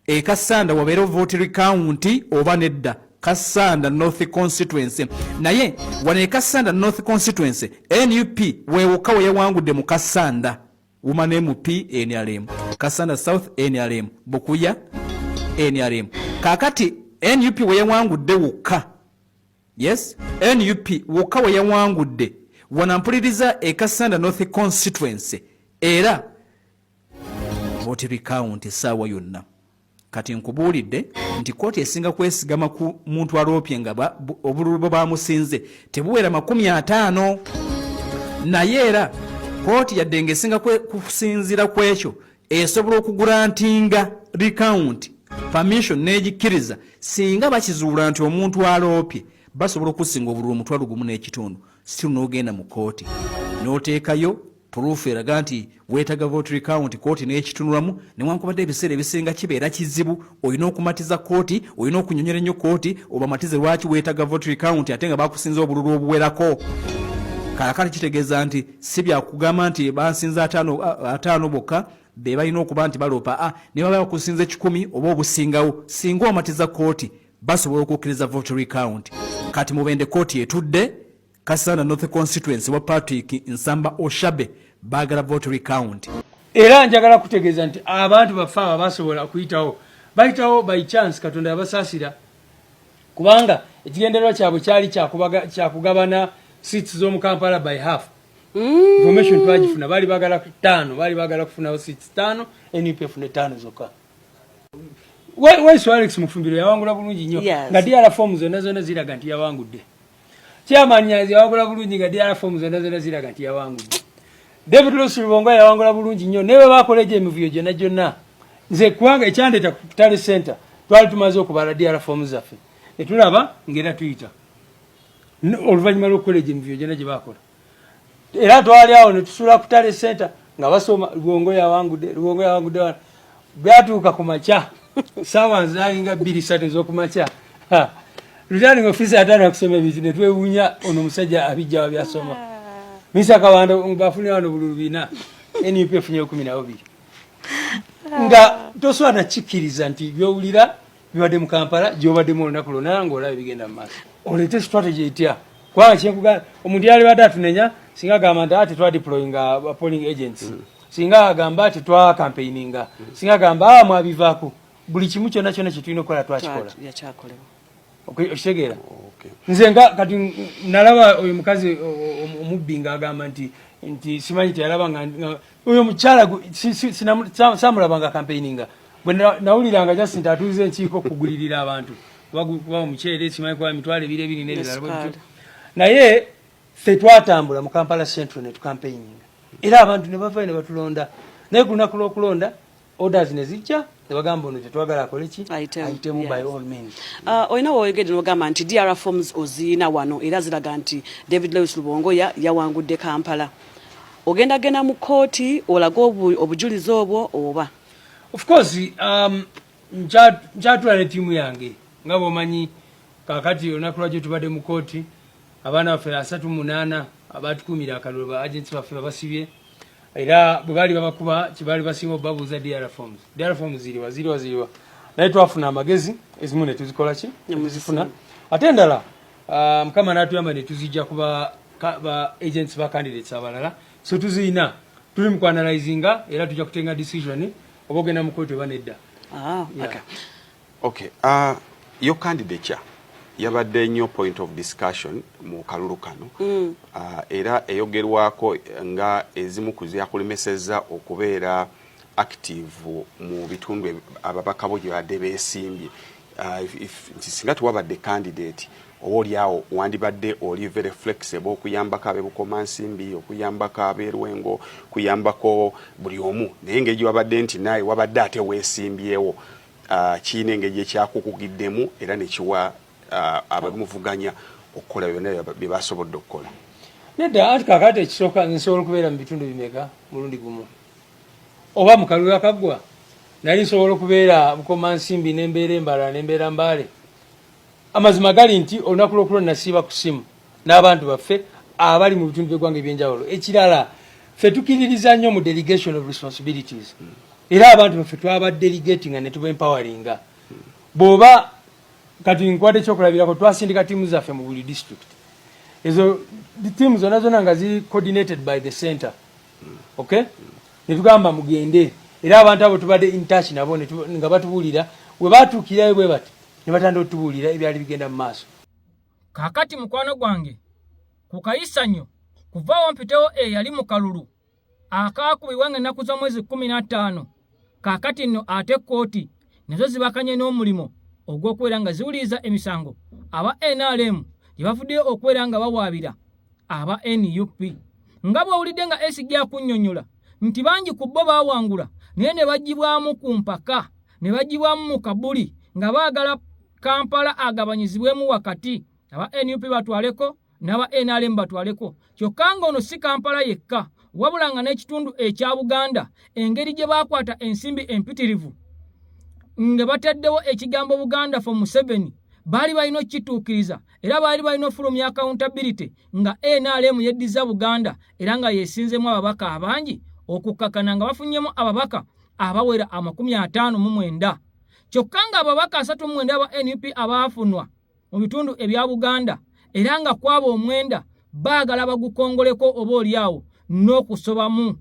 e Kassanda wabeero vote recount oba nedda. Kassanda North Constituency naye wane e Kassanda North Constituency NUP wewoka we yawangudde mu Kassanda Woman MP NRM, Kassanda South NRM, Bukuya NRM. Kakati NUP we yawangudde wokka. Yes, NUP wokka we yawangudde wanampuliriza e Kassanda North Constituency era vote recount sawa yonna. Kati nkubuulidde nti kooti esinga kwesigama ku muntu aloopye nga obululu bamusinze tebuwera 50 naye era kooti yadde ng'esinga kusinzira ku ekyo esobola okugulantinga recount permission n'egikkiriza singa bakizuula nti omuntu aloopye basobola okusinga obululu 1.5 still n'ogenda mu kooti n'oteekayo proof eraga nti weetaga vote recount kooti n'ekitunulamu newankubadde ebiseera ebisinga kibeera kizibu olina okumatiza kooti olina okunyonyera ennyo kooti obamatize lwaki weetaga vote recount ate nga bakusinza obululu obuwerako. Kaakati kitegeeza nti si byakugamba nti bansinza ataano bokka be balina okuba nti baloopa ne baba bakusinza 10 oba obusingawo singa omatiza kooti basobola okukkiriza vote recount. Kati Mubende kooti etudde Kassanda North Constituency wa Patrick Nsamba Oshabe bagala vote recount. Era njagala kutegeeza nti abantu bafa basobola kuyitawo bayitawo by chance Katonda yabasaasira kubanga ekigendererwa kyabwe kyali kyakugabana seats zo mu Kampala by half. Information twagifuna bali bagala 5 bali bagala kufunawo seats 5 NUP efune 5 zokka. Waiswa Alex Mufumbiro yawangula bulungi nnyo nga DR forms zonna ziraga nti yawangudde. Chairman yawangula bulungi nga DR forms zonna ziraga nti yawangudde. David Lusi Rubongo yawangula bulungi nnyo newe bakoleje emivuyo gyonna nze kuwanga ekyandeta ku Kitale Center twali tumaze okubala DRA forms zaffe ne tulaba ngera tuyita oluvannyuma lw'okukola emiviro gyonna gye baakola era twali awo ne tusula ku Kitale Center nga basoma Luwongo yawangudde byatuuka ku makya saawa zaalinga 2-3 ez'okumakya returning officer ataana kusoma ebintu ne twewuunya ono omusajja abijja wa byasoma Mr. Kawanda bafune wano bululu bina NUP efunye 12 nga tosobola nakikkiriza nti byowulira bibadde mu Kampala gy'obaddemu olunaku lwonna ng'olaba bigenda mu maaso oleete strategy etya kubanga kyenkugamba omuntu yali badde atunenya singa agamba nti ate twadeployinga polling agents singa agamba ati twacampaigninga singa agamba mwabivaako buli kimu kyonna kyonna kye tulina okukola twakikola okitegeera nze nga kati nalaba oyo mukazi omubbi ng'agamba nti simanyi teyalaba nga oyo mukyala saamulaba nga campaigninga bwe nawuliranga jasi nti atuuza enkiiko okugulirira abantu kuba omukyere simanyi kuba emitwalo 2 n'ebirala naye ffe twatambula mu Kampala Central ne tucampaigninga era abantu ne bavayo ne batulonda naye ku lunaku lw'okulonda orders ne zijja ne bagamba ono tetwagala akole ki ayitemu by all means. Olina woyogedde n'ogamba nti DRA forms oziina wano era ziraga nti David Lewis Lubongo yawangudde Kampala. Ogenda mu kooti olaga obujulizi obwo oba? Of course, nkyatula ne tiimu yange nga bw'omanyi kaakati olunaku lwaki tubadde mu kooti abaana baffe 38 abatukumira akalulu ba agents baffe babasibye era bwe baali babakuba kibaali basinga obabuuza DRA forms. DRA forms ziriwa naye twafuna amagezi ezimu ne tuzikola ki tuzifuna ate endala mukama n'atuyamba ne tuzijja kuba agents ba candidates abalala so tuziina tuli mu kuanalyzinga era tujja kutenga decision oba ogenda mu kooti oba nedda. Okay. Your candidature yabadde nnyo point of discussion mu kalulu kano era eyogerwako nga ezimu kuzyakulemeseza okubeera active mu bitundu ababaka bo gye badde beesimbye singa tuwabadde candidate oba oliawo wandibadde oli very flexible okuyambako ab'ebukomansimbi okuyambako ab'erwengo kuyambako buli omu naye engeri wabadde nti naye wabadde ate weesimbyewo kiina engeri ekyakukugiddemu era nekiwa abamuvuganya okukola byonna bye basobodde okukola. Nedda ati kakati ekisooka nsobola okubeera mu bitundu bimeka mulundi gumu oba mu kalulu akaggwa nali nsobola okubeera bukomansimbi n'embeera embala n'embeera mbaale. Amazima gali nti olunaku lw'okulonda nasiiba ku ssimu n'abantu baffe abali mu bitundu by'eggwanga eby'enjawulo. Ekirala ffe tukiririza nnyo mu delegation of responsibilities era abantu baffe twaba delegatinga ne tuba empoweringa bw'oba kati nkwate ekyokulabirako twasindika tiimu zaffe mu buli district ezo tiimu zonna nga ziri coordinated by the center okay ne tugamba mugende era abantu abo tubadde in touch nabo nga batubuulira we batuukirayo bwe bati ne batandika otubuulira ebyali bigenda mu maaso. Kaakati mukwano gwange ku kayisa nnyo kuvaawo mpitewo eyali mu kalulu akaakubibwa ng'ennaku z'omwezi 15 kaakati nno ate kooti nazo zibakanye n'omulimu ogw'okubeera nga ziwuliriza emisango aba NRM gye bavuddeyo okubeera nga bawaabira aba NUP nga bw'owulidde nga SG akunnyonnyola nti bangi ku bo baawangula naye ne bagibwamu ku mpaka ne bagibwamu mu kabuli nga baagala Kampala agabanyizibwemu wakati aba NUP batwaleko n'aba NRM batwaleko kyokka ng'ono si Kampala yekka wabula nga n'ekitundu ekya Buganda engeri gye baakwata ensimbi empitirivu nga bataddewo ekigambo Buganda for Museveni baali balina okukituukiriza era baali balina ofulumya accountability nga NRM yeddiza Buganda era nga yeesinzemu ababaka abangi okukkakana nga bafunnyemu ababaka abawera 59 kyokka nga ababaka 34 aba NUP abaafunwa mu bitundu ebya Buganda era nga kwabo omwenda baagala bagukongoleko oba oliawo n'okusobamu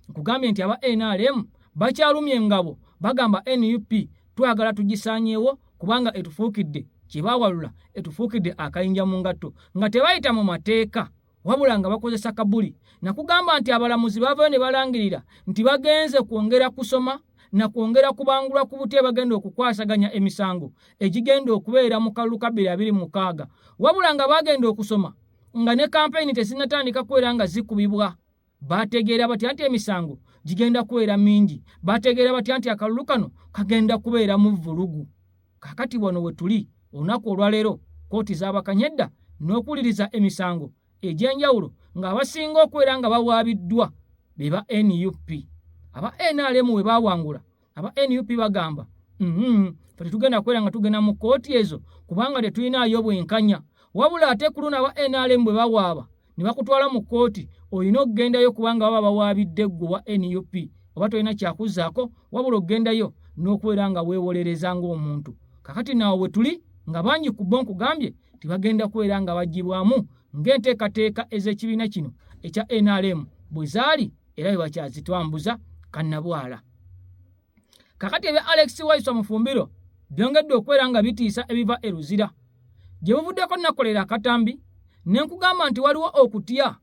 nkugambye nti aba NRM bakyalumye engabo bagamba NUP twagala tugisaanyeewo kubanga etufuukidde kibawalula etufuukidde akayinja mu ngatto nga tebayita mu mateeka wabula nga bakozesa kabuli nakugamba nti abalamuzi bavayo ne balangirira nti bagenze kwongera kusoma na kwongera kubangula ku bute bagenda okukwasaganya emisango egigenda okubeera mu kalulu ka 2026 wabula nga bagenda okusoma nga ne kampeyini tezinnatandika kubeera nga zikubibwa bategeera bati anti emisango gigenda kubeera mingi bategeera batya nti akalulu kano kagenda kubeera mu vulugu. Kakati wano we tuli olunaku olwaleero kooti z'abakanyedda n'okuwuliriza emisango egy'enjawulo ng'abasinga okubeera nga bawaabiddwa be ba NUP. Aba NRM we baawangula aba NUP bagamba tetugenda kubeera nga tugenda mu kooti ezo kubanga tetulinaayo bwenkanya, wabula ate ku luno aba NRM bwe bawaaba ne bakutwala mu kooti olina okugendayo kubanga baba bawaabidde ggwe wa NUP oba tolina kyakuzaako wabula okugendayo n'okubeera nga weewolereza ng'omuntu. Kakati naawe we tuli nga bangi ku bo nkugambye tibagenda kubeera nga bagibwamu ng'enteekateeka ez'ekibiina kino ekya NRM bwe zaali era bwe bakyazitwambuza kannabwala. Kakati ebya Alex Waiswa Mufumbiro byongedde okubeera nga bitiisa ebiva e Luzira gye buvuddeko nakolera akatambi ne nkugamba nti waliwo okutya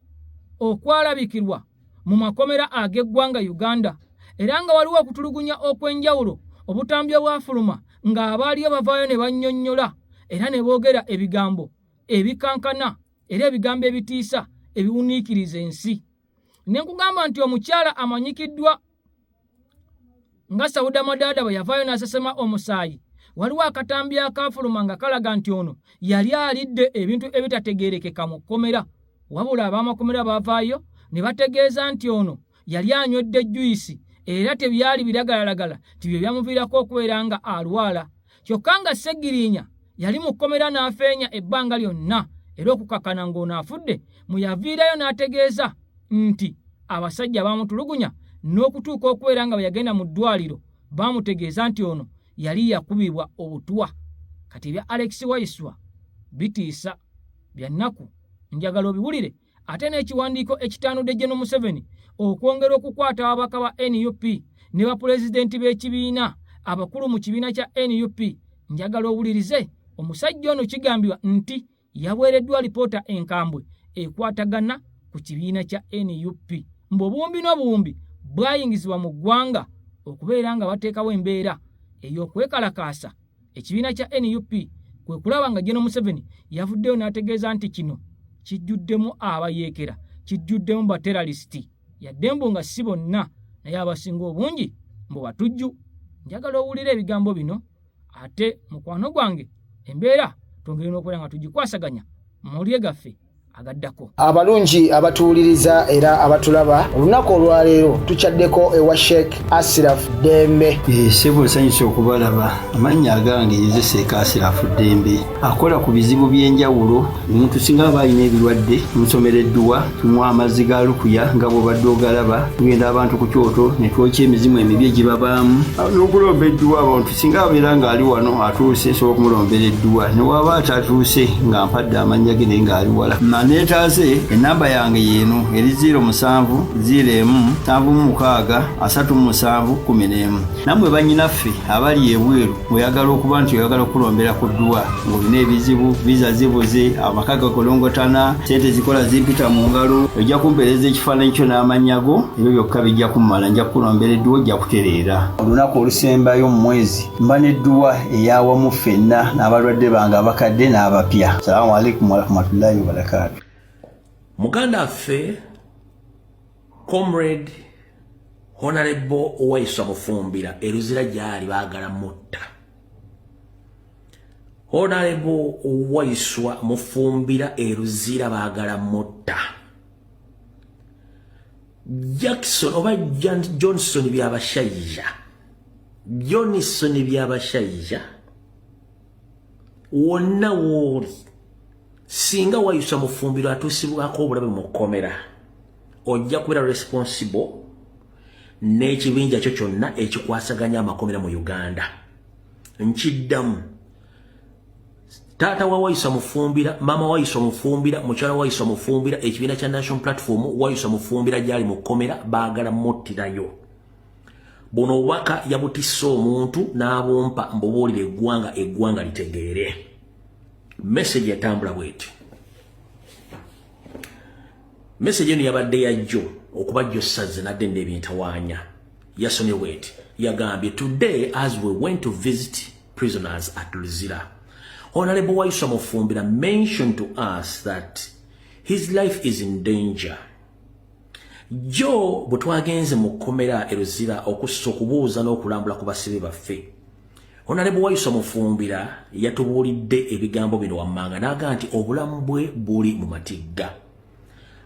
okwalabikirwa mu makomera ag'eggwanga Uganda era nga waliwo okutulugunya okw'enjawulo obutambi obwafuluma ng'abaaliyo bavaayo ne bannyonnyola era ne boogera ebigambo ebikankana era ebigambo ebitiisa ebiwuniikiriza ensi. Ne nkugamba nti omukyala amanyikiddwa nga Sauda Madada bwe yavaayo n'asesema omusaayi, waliwo akatambi akafuluma nga kalaga nti ono yali alidde ebintu ebitategeerekeka mu kkomera, wabula ab'amakomera bavaayo ne bategeeza nti ono yali anywedde juyisi era tebyali biragalalagala tibyo byamuviirako okubeera nga alwala. Kyokka nga Segirinya yali mu kkomera n'afeenya ebbanga lyonna era okukakana ng'ono afudde mu yaviirayo n'ategeeza nti abasajja baamutulugunya n'okutuuka okubeera nga bwe yagenda mu ddwaliro baamutegeeza nti ono yali yakubibwa obutwa. Kati ebya Alex Waiswa bitiisa bya nnaku, njagala obiwulire. Ate n'ekiwandiiko ekitaanudde General Museveni okwongera okukwata ababaka ba NUP ne bapulezidenti b'ekibiina abakulu mu kibiina kya NUP, njagala owulirize. Omusajja ono kigambibwa nti yaweereddwa lipoota enkambwe ekwatagana ku kibiina kya NUP mb'obuwumbi n'obuwumbi bwayingizibwa mu ggwanga okubeera nga bateekawo embeera ey'okwekalakaasa ekibiina kya NUP. Kwe kulaba nga General Museveni yavuddeyo n'ategeeza nti kino kijjuddemu abayeekera, kijjuddemu bateralisiti, yadde mbu nga si bonna naye abasinga obungi mbu batujju. Njagala owulira ebigambo bino ate mukwano gwange embeera twongere n'okubeera nga tugikwasaganya mu mawulire gaffe agaddako. Abalungi abatuwuliriza era abatulaba olunaku olwaleero tukyaddeko ewa Sheikh Ashraf Dembe. Sebo nsanyuse okubalaba. Amannya agange Yezeseeka Ashraf Dembe akola ku bizibu by'enjawulo. Omuntu singa aba alina ebirwadde tumusomereddwa, tumuwa amazzi ga lukuya nga bw'obadde ogalaba, tugenda abantu ku kyoto ne twokya emizimu emibi egibabaamu n'okulomba edduwa. Abantu singa abeera ng'ali wano atuuse sobola okumulombera edduwa, ne waba atatuuse nga mpadde amannya ge naye ng'ali wala. Neetaze enamba yange yeeno eri 0707763711. Nammwe bannyinaffe abali ebweru oyagala okuba nti oyagala okulombera ku dduwa ng'olina ebizibu, viza zibuze, amaka gakolongotana, sente zikola zimpita mu ngalo, ojja kumpeereza ekifaananyi kyo n'amannya go, ebyo byokka bijja kummala. Nja kukulombera edduwa, ojja kutereera. Olunaku olusembayo mu mwezi mba n'edduwa ey'awamu ffenna n'abalwadde bange abakadde n'abapya. Salaamu alaikum warahmatullahi wabarakatuh. Muganda affe Comrade Honorable Waiswa Mufumbira e Luzira gyali baagala mutta. Honorable Waiswa Mufumbira e Luzira baagala mutta. Jackson oba Johnson byabashaija, Johnson byabashaija wonna wooli singa Waiswa Mufumbira atuusibwako obulabe mu kkomera ojja kubeera responsible n'ekibinja kyo kyonna ekikwasaganya amakomera mu Uganda. Nkiddamu taata wa Waiswa Mufumbira, mama Waiswa Mufumbira, mukyala Waiswa Mufumbira, ekibiina kya National Platform Waiswa Mufumbira gyali mu kkomera baagala muttirayo. Buno obubaka yabutissa omuntu n'abumpa mbubuulire eggwanga litegeere. Message yatambula bweti. Message eno yabadde yajjo okuba jjo sazze nadde n'ebintawaanya. Yasomye bweti. Yagambye, today as we went to visit prisoners at Luzira, Honorable Waiswa Mufumbira mentioned to us that his life is in danger. jo butwagenze mu komera eruzira okussa okubuuza n'okulambula ku basibe baffe Honorable Waiso Mufumbira yatubuulidde ebigambo bino wammanga n'aga nti obulamu bwe buli mu matigga.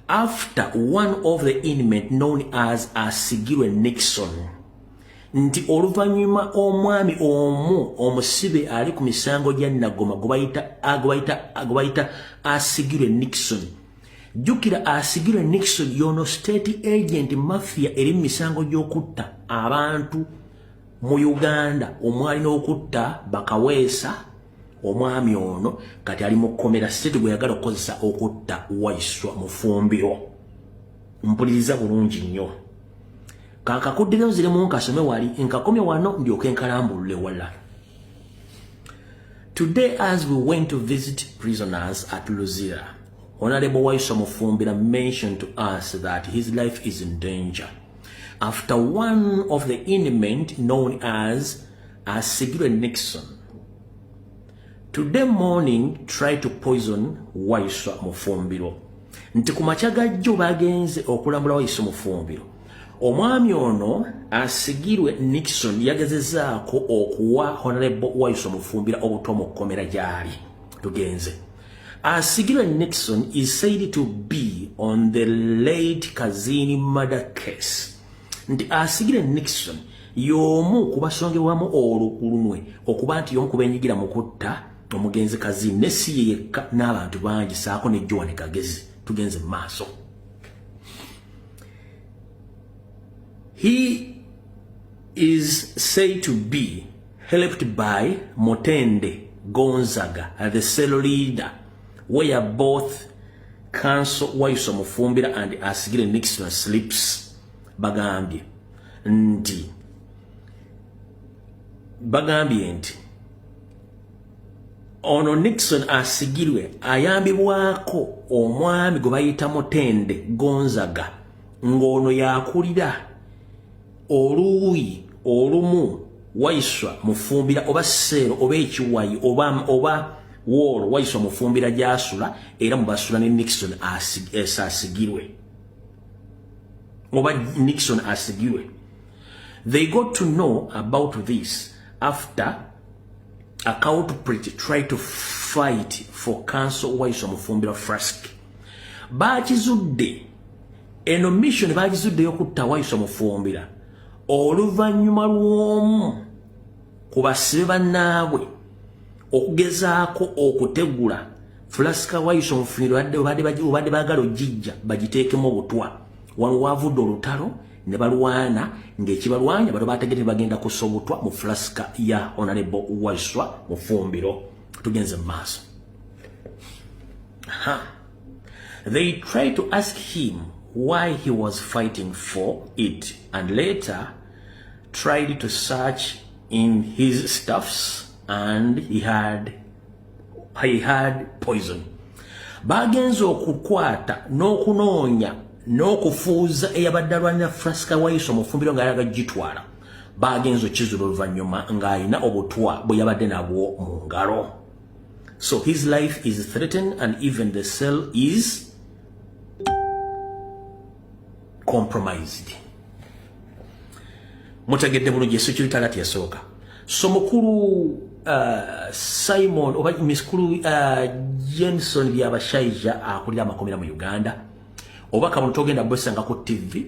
After one of the inmates known as Asigirwe Nixon nti oluvannyuma omwami omu omusibe ali ku misango gya Nagoma gwe Asigirwe Nixon. Jukira Asigirwe Nixon yono state agent mafia eri misango gy'okutta abantu mu Uganda omwali n'okutta Bakaweesa omwami ono kati ali mu komera state gwe yagala okukozesa okutta Waiswa Mufumbiro. Mpuliriza bulungi nnyo. Kankakuddire nzire mu nkasome wali nkakomye wano ndyoke enkalambulule wala. Today as we went to visit prisoners at Luzira, Honorable Waiso Mufumbira mentioned to us that his life is in danger after one of the inmates known as Asigirwe Nixon today morning tried to poison Waiso Mufumbiro. Nti kumachaga jjo bagenze okulambula Waiso Mufumbiro. Omwami ono Asigirwe Nixon yagezezaako okuwa Honorable Waiso Mufumbira obutomo komera gyali. Tugenze. Asigirwe Nixon is said to be on the late Kazini murder case. Nti Asigirwe Nixon yomu kubasongerwamu olukulunwe okuba nti yomu kubenyigira mu kutta omugenzi Kazini ne si yekka n'abantu bangi saako ne Joan Kagezi. Tugenze maaso. He is said to be helped by Motende Gonzaga, the cell leader, where both Council Waiso Mufumbira and Asigirwe Nixon sleeps. Bagambye nti ono Nixon Asigirwe ayambibwako omwami gwe bayita Motende Gonzaga ng'ono yakulira oluuyi olumu Waiswa Mufumbira oba sero oba ekiwayi oba wolo Waiswa Mufumbira gyasula era mubasula ne Nixon Asigirwe oba Nixon Asigirwe. They got to know about this after a culprit tried to fight for Council Waiso Mufumbira Frask. Bakizudde eno mission bakizudde yokutta Waiso Mufumbira oluvannyuma lw'omu ku basibe bannaabwe okugezaako okutegula Flaska Waiso Mufumbira obadde baagala ogijja bagiteekemu obutwa wano wavudde olutalo ne balwana ng'ekibalwanya bano bategete bagenda kussa obutwa mu Flaska ya Honorable Waiswa Mufumbiro. Tugenze mu maaso. They tried to ask him why he was fighting for it and later tried to search in his stuffs and he had poison. Bagenze okukwata n'okunoonya n'okufuuza eyabadde alwanira Flaska Waiso Mufumbiro ng'ayaga gitwala. Bagenze okizula oluvannyuma ng'alina obutwa bwe yabadde nabwo mu ngalo. So his life is threatened and even the cell is compromised. Mutegedde bulungi security alert yasooka. So mukulu Simon oba miskulu Jenson byabashaija akulira amakomera mu Uganda. Oba kamuntu togenda bwesanga ku TV,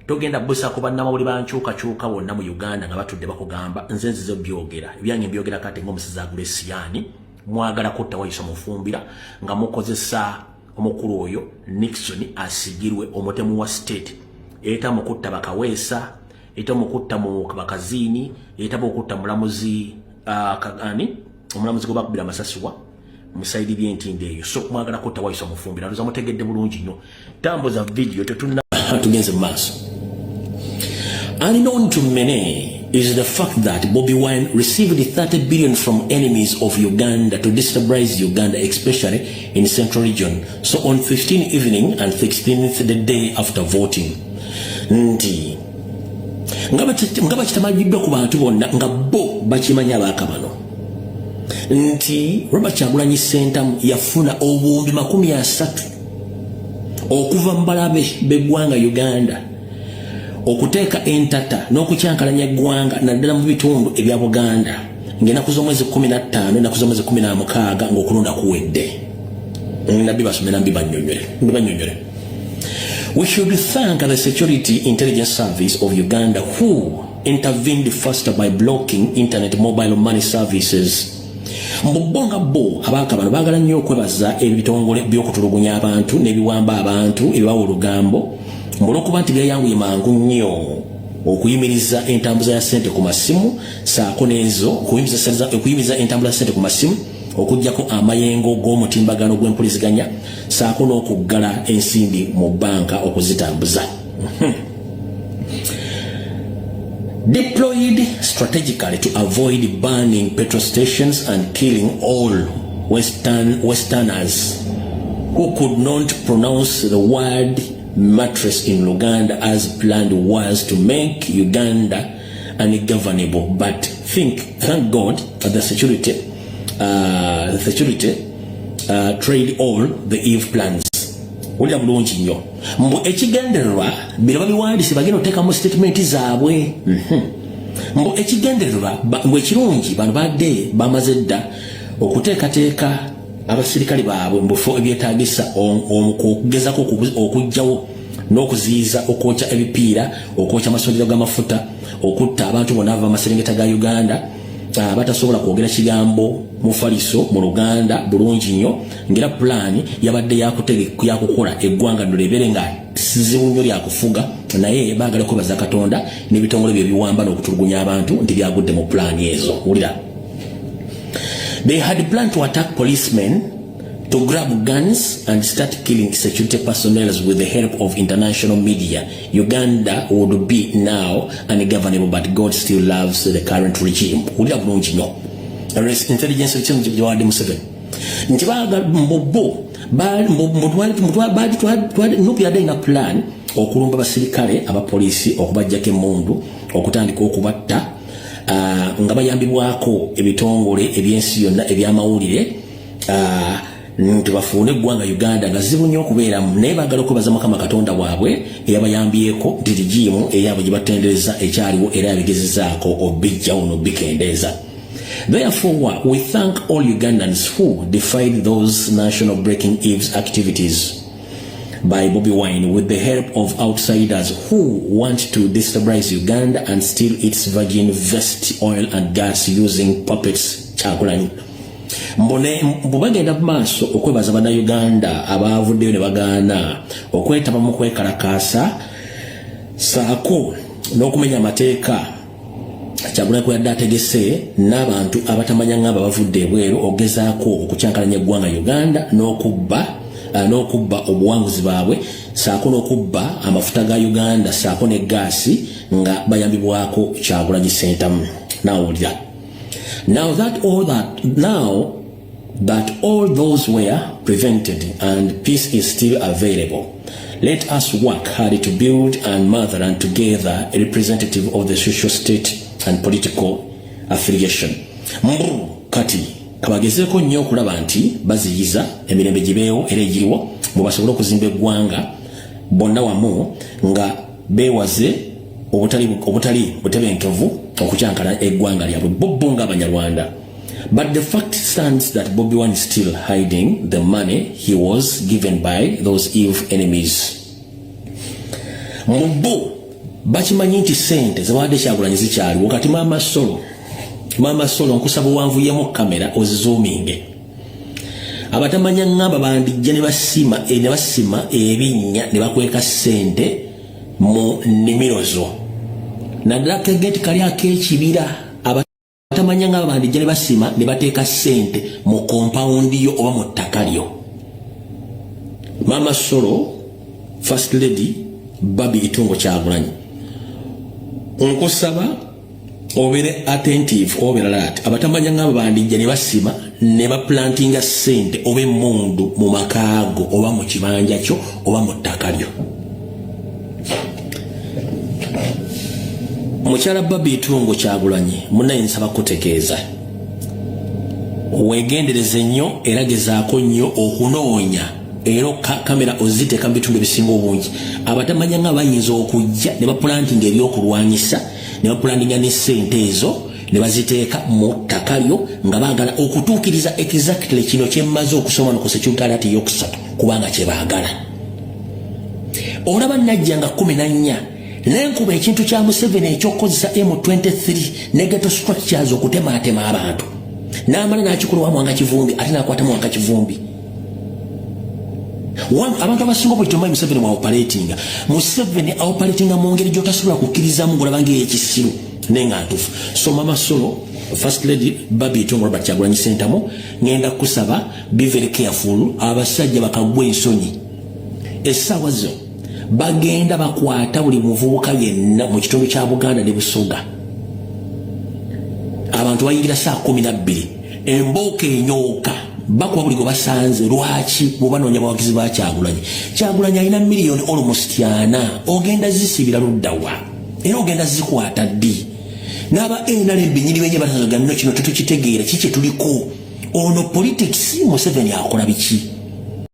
togenda bwesa ku bannamawuli bankyuka bonna mu Uganda nga batudde bakugamba nze nzize byogera. Ebyange byogera kate ng'omusiza Agulesiyani mwagala kutta Waiso Mufumbira nga mukozesa omukulu oyo Nixon Asigirwe omutemu wa state. Eta mukutta Bakaweesa, eta mukutta mu Bakazini, eta mukutta mulamuzi omulamuzi gwe bakubira amasasiwa musaidi by'entinde eyo. So mwagala kutta Waiso Mufumbira ndoza mutegedde bulungi nnyo. Tamboza video tetuna tugenze maaso. Unknown to many is the fact that Bobi Wine received 30 billion from enemies of Uganda to destabilize Uganda, especially in Central Region. So on 15th evening and 16th the day after voting. Nti ngaba kitamajiddwa ku bantu bonna nga bo bakimanya abaakabano nti Robert Kyagulanyi Ssentamu yafuna obuwumbi 30 okuva mbalabe beggwanga Uganda okuteeka entata n'okukyankalanya eggwanga naddala mu bitundu ebya Buganda ng'ennaku z'omwezi 15 ennaku z'omwezi 16 ng'okulonda kuwedde. Nabbi basomera mbibanyonyole. We should thank the Security Intelligence Service of Uganda who intervened first by blocking internet mobile money services. Mbubonga bo abaka bano bagala nnyo okwebaza ebitongole by'okutulugunya abantu n'ebiwamba abantu ebibawa olugambo mbulwokuba nti byayanguye mangu nnyo okuyimiriza entambuza ya ssente ku masimu saako n'ezo okuyimiriza entambula ya ssente ku masimu okujjako amayengo g'omutimbagano gw'empuliziganya saako n'okuggala ensimbi mu banka okuzitambuza. Deployed strategically to avoid burning petrol stations and killing all Westerners who could not pronounce the word mattress in Luganda as planned was to make Uganda ungovernable. But thank God that the security trade all the Eve plans. Ulya bulungi nnyo mbu ekigendererwa bino babiwandise bagenda oteekamu statement zaabwe. Mbu ekigendererwa mbu ekirungi bano badde bamaze dda okuteekateeka abasirikale baabwe mu bifo ebyetaagisa okugezako okujjawo n'okuziyiza okwokya ebipiira okwokya amasundiro g'amafuta okutta abantu bonna ava amaserengeta ga Uganda batasobola kwogera kigambo mu faliso mu Luganda bulungi nnyo ngera plan yabadde yakukola eggwanga nolebere nga sizibu nnyo lyakufuga naye baagala kwebaza Katonda n'ebitongole bye biwamba n'okutulugunya abantu nti byagudde mu plan ezo. Wulira, they had planned to attack policemen, to grab guns and start killing security personnel with the help of international media. Uganda would be now ungovernable, but God still loves the current regime. Ulya bulungi nnyo intelligence return Jawadi Museveni nti baagala mbobo nupi yadde plan okulumba basirikale abapolisi okubajjako emmundu okutandika okubatta nga bayambibwako ebitongole ebyensi yonna ebyamawulire nti bafuune eggwanga Uganda nga zibu nnyo okubeeramu naye baagala okwebaza Mukama Katonda waabwe eyabayambyeko nti rigimu eyaabwe gye batendereza ekyaliwo era yabigezezaako obijjawo n'obikendeeza. Therefore, we thank all Ugandans who defied those national breaking Eve's activities by Bobi Wine with the help of outsiders who want to destabilize Uganda and steal its virgin vest oil and gas using puppets. Kyagulanyi mbubagenda maaso okwebaza bannayuganda abaavuddeyo ne bagaana okwetaba mu kwekalakaasa saako n'okumenya amateeka. Kyagulanyi kwe yadde ategese n'abantu abatamanya ng'aba bavudde ebweru ogezaako okukyankalanya eggwanga Uganda n'okubba obuwanguzi baabwe saako n'okubba amafuta ga Uganda saako ne gaasi nga bayambibwako Kyagulanyi Ssentamu. Nawulira. Now that all those were prevented and peace is still available, let us work hard to build and motherland together a representative of the social state and political affiliation. Kati kabagezeeko nnyo okulaba nti baziyiza emirembe gibeewo era egiriwo mu basobole okuzimba eggwanga bonna wamu nga beewaze obutali butebenkevu okukyankala eggwanga lyabwe bo nga Abanyarwanda. But the fact stands that Bobi Wine is still hiding the money he was given by those evil enemies. Mbo bakimanyi nti ssente zebawadde Kyagulanyi zikyaliwo kati Mama Solo nkusaba wanvuyemu kamera ozizoominge. Abatamanya ngamba bandijja ne basima ebinnya ne bakweka ssente mu nnimiro zo. Naddala kegeti kali ak'ekibira abatamanya ngamba bandijja ne basima ne bateeka ssente mu compound yo oba mu ttaka lyo. Mama Solo, First Lady Babi Itungo Kyagulanyi, nkusaba obere attentive obera lat abatamanya ngaba bandijja ne basima ne baplantinga ssente oba emmundu mu makaago oba mu kibanja kyo oba mu ttaka lyo. Mukyala Babi Itungo Kyagulanyi munnaye nsaba kutegeeza weegendereze nnyo era gezaako nnyo okunoonya ero kamera oziteeka mu bitundu ebisinga obungi abatamanya nga bayinza okujja ne bapulantinga ebyokulwanyisa ne bapulantinga ne ssente ezo ne baziteeka mu ttaka lyo nga baagala okutuukiriza exactly kino kyemmaze okusoma ku security alert eyokusatu kubanga kye baagala. Olaba najja nga 14 nenkuba ekintu kya Museveni ekyokozesa M23 negative structures okutemaatema abantu n'amala n'akikola wa Mwanga Kivumbi ate n'akwata Mwanga Kivumbi. Abantu abasinga bwe Museveni wa operatinga Museveni operatinga mu ngeri gy'otasobola kukkirizamu ng'olaba ng'ey'ekisiru nenga ntufu. So Mama Solo, First Lady Babi Tongo Robert Kyagulanyi Ssentamu, ngenda kusaba be very careful abasajja bakagwa ensonyi. Essaawa zo bagenda bakwata buli muvubuka yenna mu kitundu kya Buganda ne Busoga. Abantu bayingira saa 12 embooka enyooka bakuba buli gwe basanze. Lwaki bw'obanoonya abawagizi ba Kyagulanyi alina miliyoni almost 40 ogenda zisibira luddawa era ogenda zikwata ddi n'aba NRM binyiri benye batazaga nno kino tukitegeera kiki tuliko ono politics Museveni akola biki